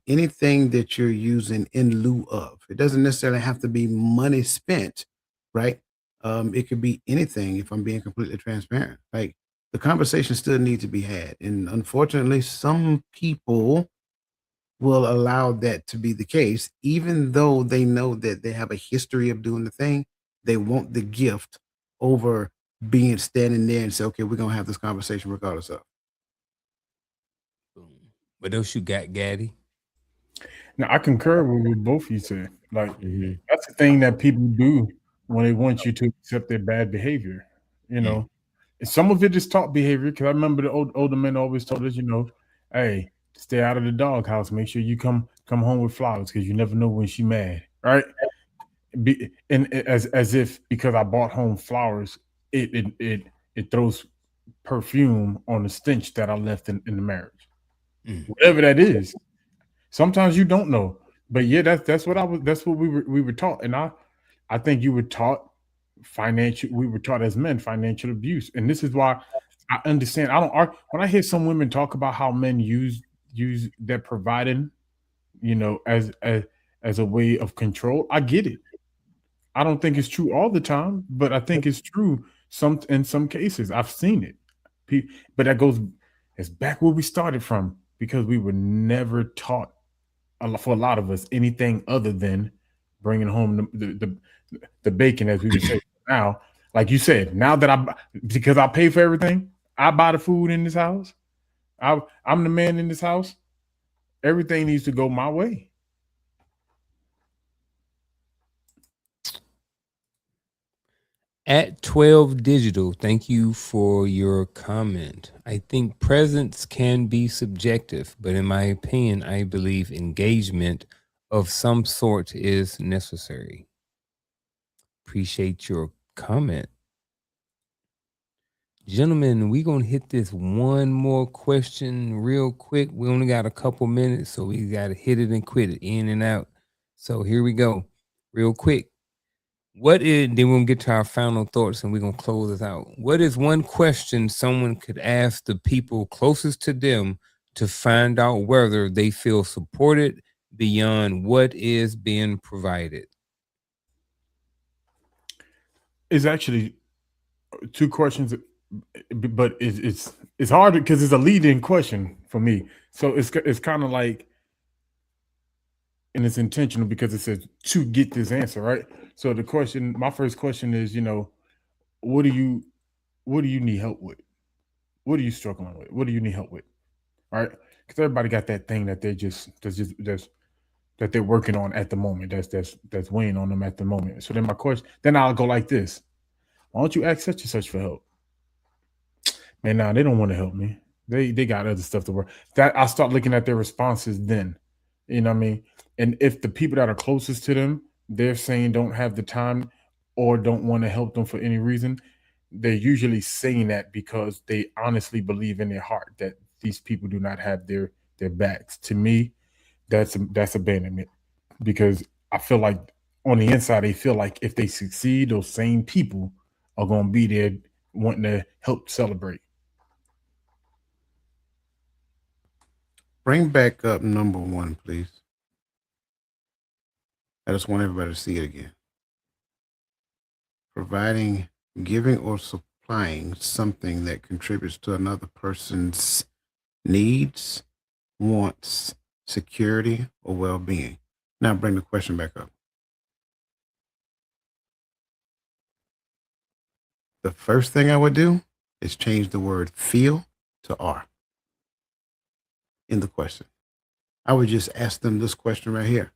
Anything that you're using in lieu of, it doesn't necessarily have to be money spent, right? It could be anything if I'm being completely transparent. Like the conversation still needs to be had. And unfortunately, some people will allow that to be the case, even though they know that they have a history of doing the thing. They want the gift over being standing there and say, okay, we're gonna have this conversation regardless of. Boom. But those you got, Gaddy. Now I concur with what both of you said. Like Mm-hmm. that's the thing that people do when they want you to accept their bad behavior. You know, and some of it is taught behavior. Because I remember the older men always told us, hey, stay out of the doghouse. Make sure you come home with flowers because you never know when she mad, right? And as if because I bought home flowers, it throws perfume on the stench that I left in the marriage, whatever that is. Sometimes you don't know, but yeah, that's what I was. That's what we were taught, and I think you were taught financial. We were taught as men financial abuse, and this is why I understand. I don't argue when I hear some women talk about how men use their providing, as a way of control. I get it. I don't think it's true all the time, but I think it's true in some cases. I've seen it. But that goes it's back where we started from because we were never taught for a lot of us anything other than bringing home the bacon, as we would say. Now, like you said, now that because I pay for everything, I buy the food in this house. I'm the man in this house. Everything needs to go my way. At 12 Digital, thank you for your comment. I think presence can be subjective, but in my opinion, I believe engagement of some sort is necessary. Appreciate your comment. Gentlemen, we going to hit this one more question real quick. We only got a couple minutes, so we got to hit it and quit it, in and out. So here we go, real quick. What is, then we'll get to our final thoughts and we're going to close this out. What is one question someone could ask the people closest to them to find out whether they feel supported beyond what is being provided? It's actually two questions, but it's hard because it's a lead-in question for me. So it's kind of like, and it's intentional because it says to get this answer, right? So my first question is, what do you need help with? What are you struggling with? What do you need help with? All right, because everybody got that thing that that they're working on at the moment. That's weighing on them at the moment. So then my question, then I'll go like this: why don't you ask such and such for help? Man, nah, they don't want to help me. They got other stuff to work. That I start looking at their responses then. You know what I mean? And if the people that are closest to them, they're saying don't have the time or don't want to help them for any reason, they're usually saying that because they honestly believe in their heart that these people do not have their backs. To me, that's abandonment because I feel like on the inside they feel like if they succeed, those same people are gonna be there wanting to help celebrate. Bring back up number one, please. I just want everybody to see it again. Providing, giving, or supplying something that contributes to another person's needs, wants, security, or well-being. Now bring the question back up. The first thing I would do is change the word feel to are in the question. I would just ask them this question right here.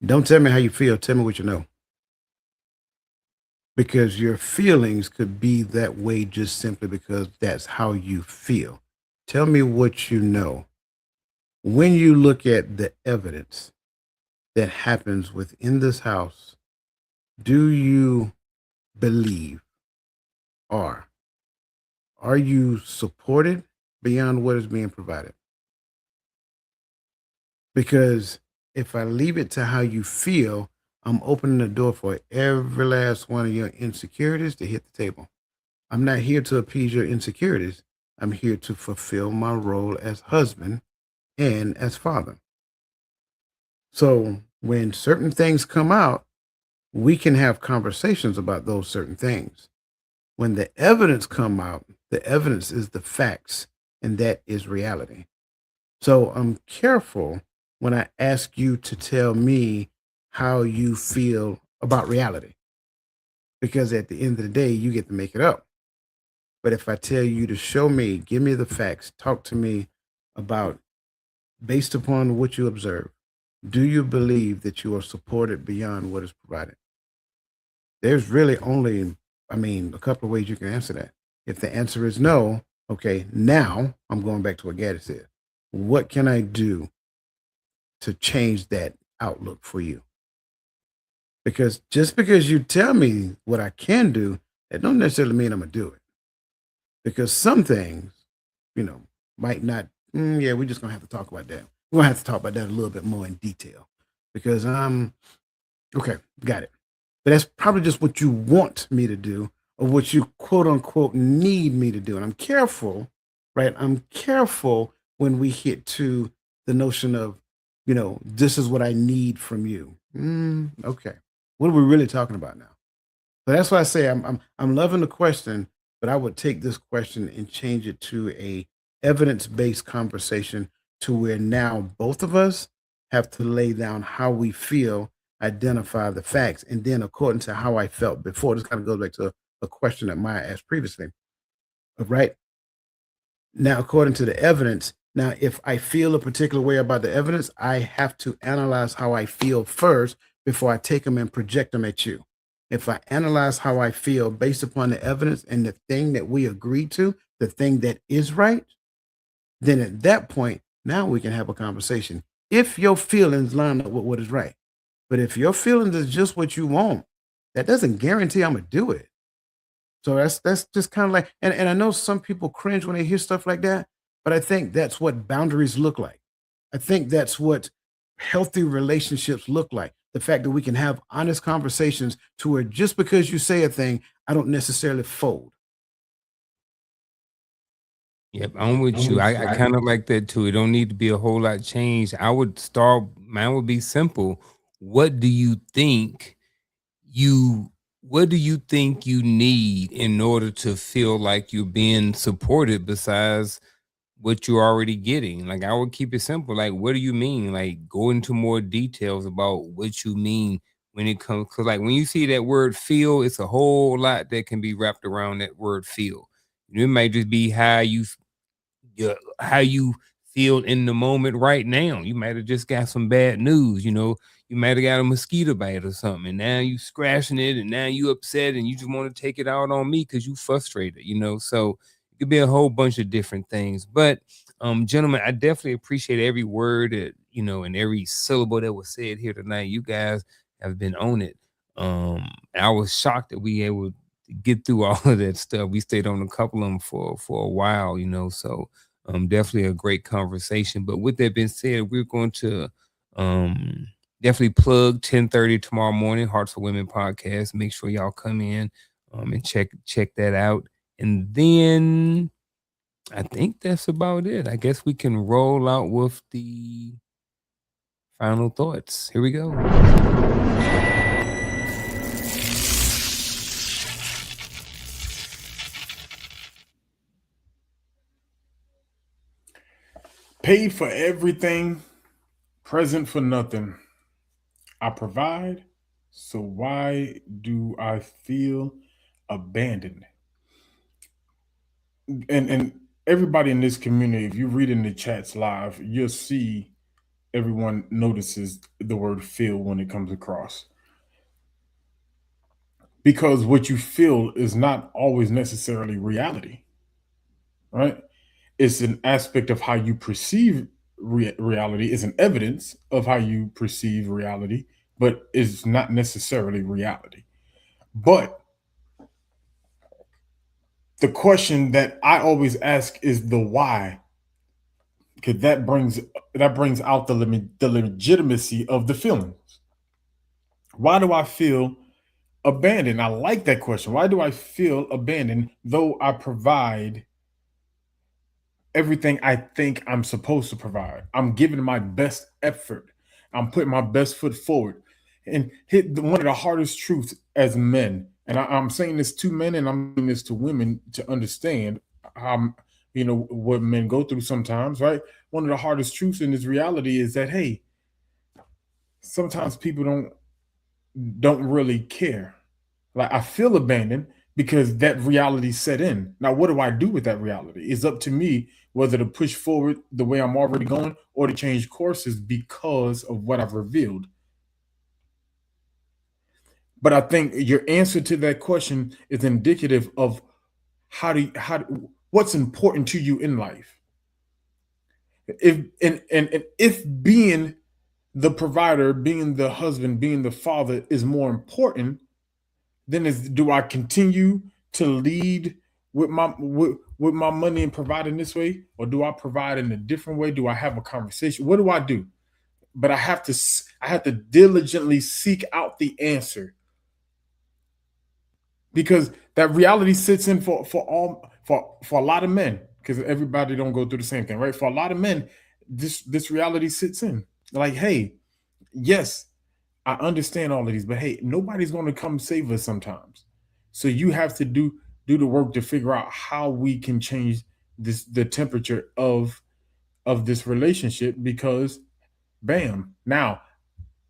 Don't tell me how you feel. Tell me what you know. Because your feelings could be that way just simply because that's how you feel. Tell me what you know. When you look at the evidence that happens within this house, do you believe or are you supported beyond what is being provided? Because if I leave it to how you feel, I'm opening the door for every last one of your insecurities to hit the table. I'm not here to appease your insecurities. I'm here to fulfill my role as husband and as father. So when certain things come out, we can have conversations about those certain things. When the evidence come out, the evidence is the facts, and that is reality. So I'm careful when I ask you to tell me how you feel about reality, because at the end of the day, you get to make it up. But if I tell you to show me, give me the facts, talk to me about, based upon what you observe, do you believe that you are supported beyond what is provided? There's really only, a couple of ways you can answer that. If the answer is no, okay, now I'm going back to what Gaddy said. What can I do to change that outlook for you? Because just because you tell me what I can do, that don't necessarily mean I'm gonna do it. Because some things, you know, might not. Yeah, we're just gonna have to talk about that. We're gonna have to talk about that a little bit more in detail. Because okay, got it. But that's probably just what you want me to do, or what you quote unquote need me to do. And I'm careful, right? I'm careful when we hit to the notion of, this is what I need from you. Okay. What are we really talking about now? So that's why I say I'm loving the question, but I would take this question and change it to a evidence-based conversation, to where now both of us have to lay down how we feel, identify the facts, and then according to how I felt before. This kind of goes back to a question that Maya asked previously. Right now, according to the evidence, now if I feel a particular way about the evidence, I have to analyze how I feel first before I take them and project them at you. If I analyze how I feel based upon the evidence and the thing that we agreed to, the thing that is right, then at that point, now we can have a conversation. If your feelings line up with what is right. But if your feelings is just what you want, that doesn't guarantee I'm gonna do it. So that's just kind of like, and I know some people cringe when they hear stuff like that, but I think that's what boundaries look like. I think that's what healthy relationships look like. The fact that we can have honest conversations, to where just because you say a thing, I don't necessarily fold. Yep, I'm with you. I kind of like that too. It don't need to be a whole lot changed. I would start, mine would be simple. What do you think you what do you think you need in order to feel like you're being supported, besides what you're already getting? Like, I would keep it simple. Like, what do you mean? Like, go into more details about what you mean when it comes, because like when you see that word feel, it's a whole lot that can be wrapped around that word feel. It might just be how you feel in the moment right now. You might have just got some bad news, you might have got a mosquito bite or something, and now you scratching it, and now you upset, and you just want to take it out on me because you frustrated. So it could be a whole bunch of different things. But gentlemen, I definitely appreciate every word that, and every syllable that was said here tonight. You guys have been on it. I was shocked that we able to get through all of that stuff. We stayed on a couple of them for a while, so definitely a great conversation. But with that being said, we're going to um definitely plug 10:30 tomorrow morning, Hearts for Women podcast. Make sure y'all come in and check that out. And then I think that's about it. I guess we can roll out with the final thoughts. Here we go. Paid for everything, present for nothing. I provide, so why do I feel abandoned? And everybody in this community, if you read in the chats live, you'll see everyone notices the word feel when it comes across. Because what you feel is not always necessarily reality, right? It's an aspect of how you perceive reality, it's an evidence of how you perceive reality, but it's not necessarily reality. But the question that I always ask is the why, because that brings out the legitimacy of the feelings. Why do I feel abandoned? I like that question. Why do I feel abandoned though I provide everything I think I'm supposed to provide? I'm giving my best effort. I'm putting my best foot forward. And one of the hardest truths as men, and I'm saying this to men and I'm saying this to women to understand how, what men go through sometimes, right? One of the hardest truths in this reality is that, hey, sometimes people don't really care. Like I feel abandoned because that reality set in. Now, what do I do with that reality? It's up to me whether to push forward the way I'm already going or to change courses because of what I've revealed. But I think your answer to that question is indicative of what's important to you in life. If and if being the provider, being the husband, being the father is more important, then do I continue to lead with my money and provide in this way, or do I provide in a different way? Do I have a conversation? What do I do? But I have to diligently seek out the answer, because that reality sits in for a lot of men, because everybody don't go through the same thing, right? For a lot of men, this reality sits in like, hey, yes, I understand all of these, but hey, nobody's going to come save us sometimes. So you have to do the work to figure out how we can change the temperature of this relationship, because bam, now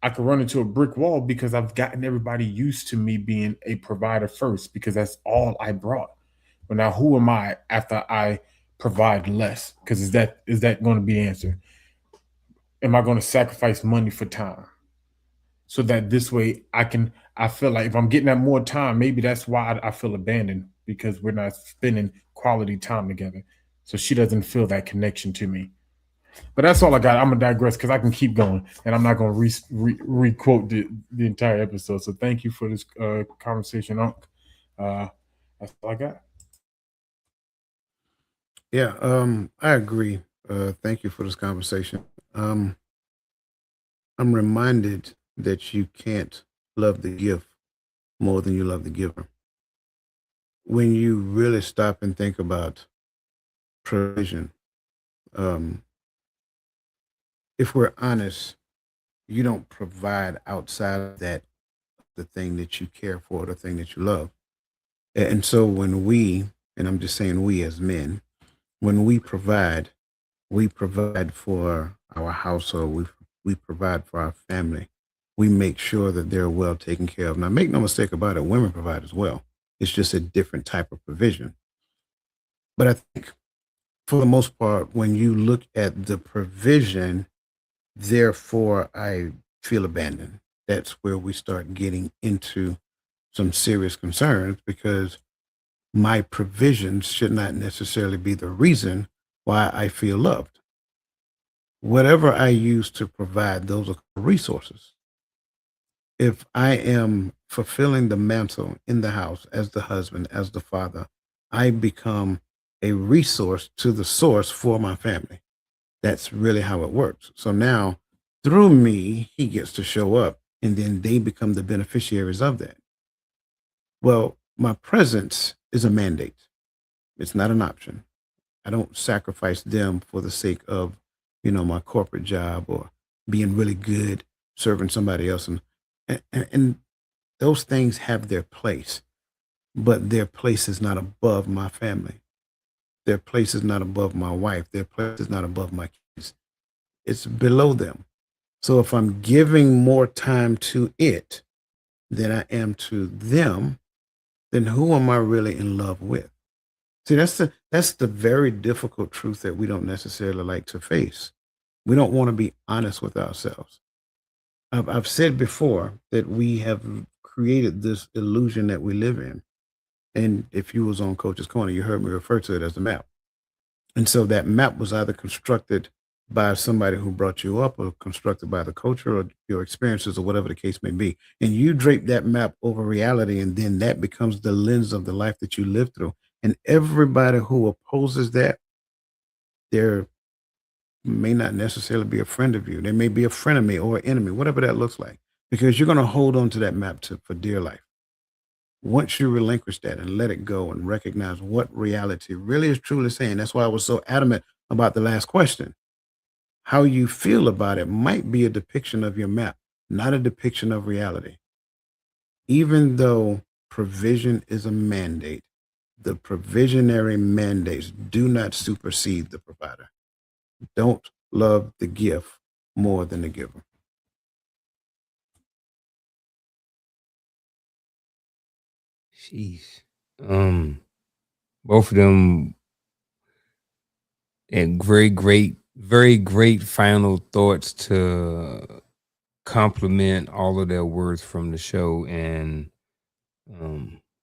I could run into a brick wall because I've gotten everybody used to me being a provider first, because that's all I brought. But now who am I after I provide less? Because is that going to be the answer? Am I going to sacrifice money for time? So that this way I feel like if I'm getting that more time, maybe that's why I feel abandoned, because we're not spending quality time together. So she doesn't feel that connection to me. But that's all I got. I'm gonna digress because I can keep going, and I'm not gonna re-quote the entire episode. So thank you for this conversation, Unc. That's all I got. Yeah, I agree. Thank you for this conversation. Um, I'm reminded that you can't love the gift more than you love the giver. When you really stop and think about provision, um, if we're honest, you don't provide outside of that the thing that you care for, the thing that you love. And so when and I'm just saying we as men, when we provide for our household, we provide for our family. We make sure that they're well taken care of. Now, make no mistake about it, women provide as well. It's just a different type of provision. But I think for the most part, when you look at the provision, therefore I feel abandoned. That's where we start getting into some serious concerns, because my provisions should not necessarily be the reason why I feel loved. Whatever I use to provide, those are resources. If I am fulfilling the mantle in the house as the husband, as the father, I become a resource to the source for my family. That's really how it works. So now, through me, he gets to show up, and then they become the beneficiaries of that. Well, my presence is a mandate, it's not an option. I don't sacrifice them for the sake of, my corporate job or being really good serving somebody else. And those things have their place, but their place is not above my family. Their place is not above my wife. Their place is not above my kids. It's below them. So if I'm giving more time to it than I am to them, then who am I really in love with? See, that's the very difficult truth that we don't necessarily like to face. We don't want to be honest with ourselves. I've said before that we have created this illusion that we live in. And if you was on Coach's Corner, you heard me refer to it as the map. And so that map was either constructed by somebody who brought you up, or constructed by the culture or your experiences, or whatever the case may be. And you drape that map over reality, and then that becomes the lens of the life that you live through. And everybody who opposes that, there may not necessarily be a friend of you. They may be a friend of me or an enemy, whatever that looks like. because you're going to hold on to that map for dear life. Once you relinquish that and let it go and recognize what reality really is truly saying, that's why I was so adamant about the last question. How you feel about it might be a depiction of your map, not a depiction of reality. Even though provision is a mandate, the provisionary mandates do not supersede the provider. Don't love the gift more than the giver. Sheesh. Both of them and very great final thoughts to complement all of their words from the show, and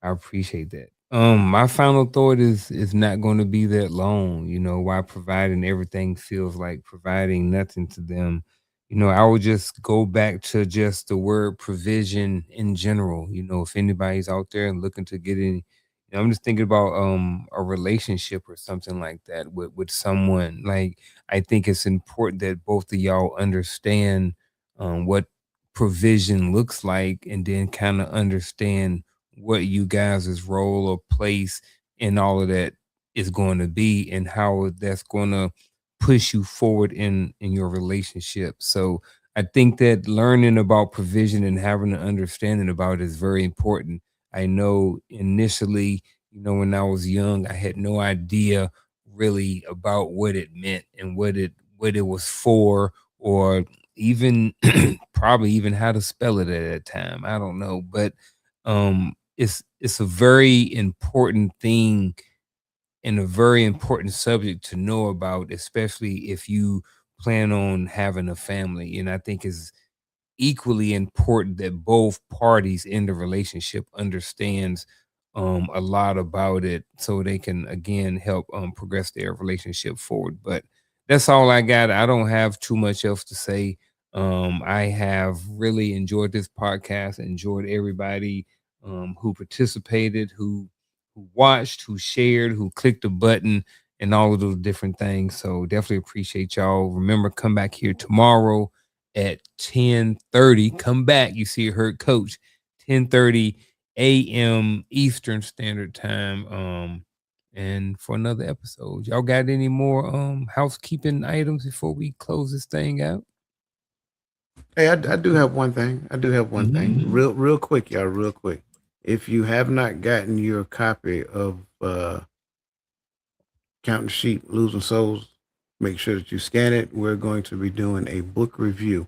I appreciate that. My final thought is not going to be that long. Why providing everything feels like providing nothing to them. I would just go back to just the word provision in general. If anybody's out there and looking to get in, I'm just thinking about a relationship or something like that with someone. Like, I think it's important that both of y'all understand what provision looks like, and then kind of understand what you guys' role or place in all of that is going to be, and how that's going to push you forward in your relationship. So I think that learning about provision and having an understanding about it is very important. I know initially, when I was young, I had no idea really about what it meant and what it was for, or even probably even how to spell it at that time. I don't know, but it's a very important thing and a very important subject to know about, especially if you plan on having a family. And I think is equally important that both parties in the relationship understands a lot about it, so they can again help progress their relationship forward. But that's all I got. I don't have too much else to say. I have really enjoyed this podcast, enjoyed everybody who participated, who watched, who shared, who clicked the button, and all of those different things. So definitely appreciate y'all. Remember, come back here tomorrow at 10:30. Come back. You see, heard coach, 10:30 a.m. Eastern Standard Time. And for another episode. Y'all got any more housekeeping items before we close this thing out? Hey, I do have one thing. I do have one thing. Real quick, y'all, real quick. If you have not gotten your copy of Counting Sheep, Losing Souls, make sure that you scan it. We're going to be doing a book review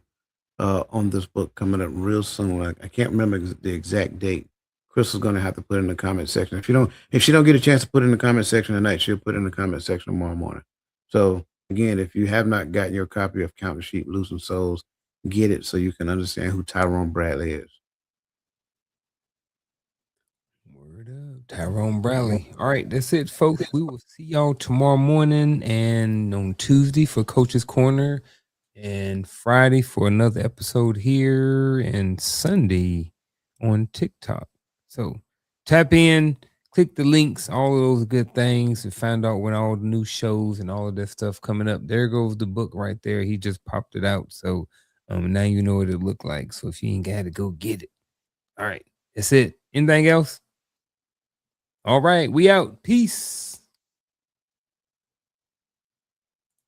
on this book coming up real soon. I can't remember the exact date. Crystal's going to have to put it in the comment section. If she don't get a chance to put it in the comment section tonight, she'll put it in the comment section tomorrow morning. So again, if you have not gotten your copy of Counting Sheep, Losing Souls, get it so you can understand who Tyrone Bradley is. Word up, Tyrone Bradley. All right, that's it, folks. We will see y'all tomorrow morning and on Tuesday for Coach's Corner, and Friday for another episode here, and Sunday on TikTok. So tap in, click the links, all of those good things, and find out when all the new shows and all of that stuff coming up. There goes the book right there. He just popped it out. So now you know what it looked like. So if you ain't got to go get it. All right, that's it. Anything else? All right, we out. Peace.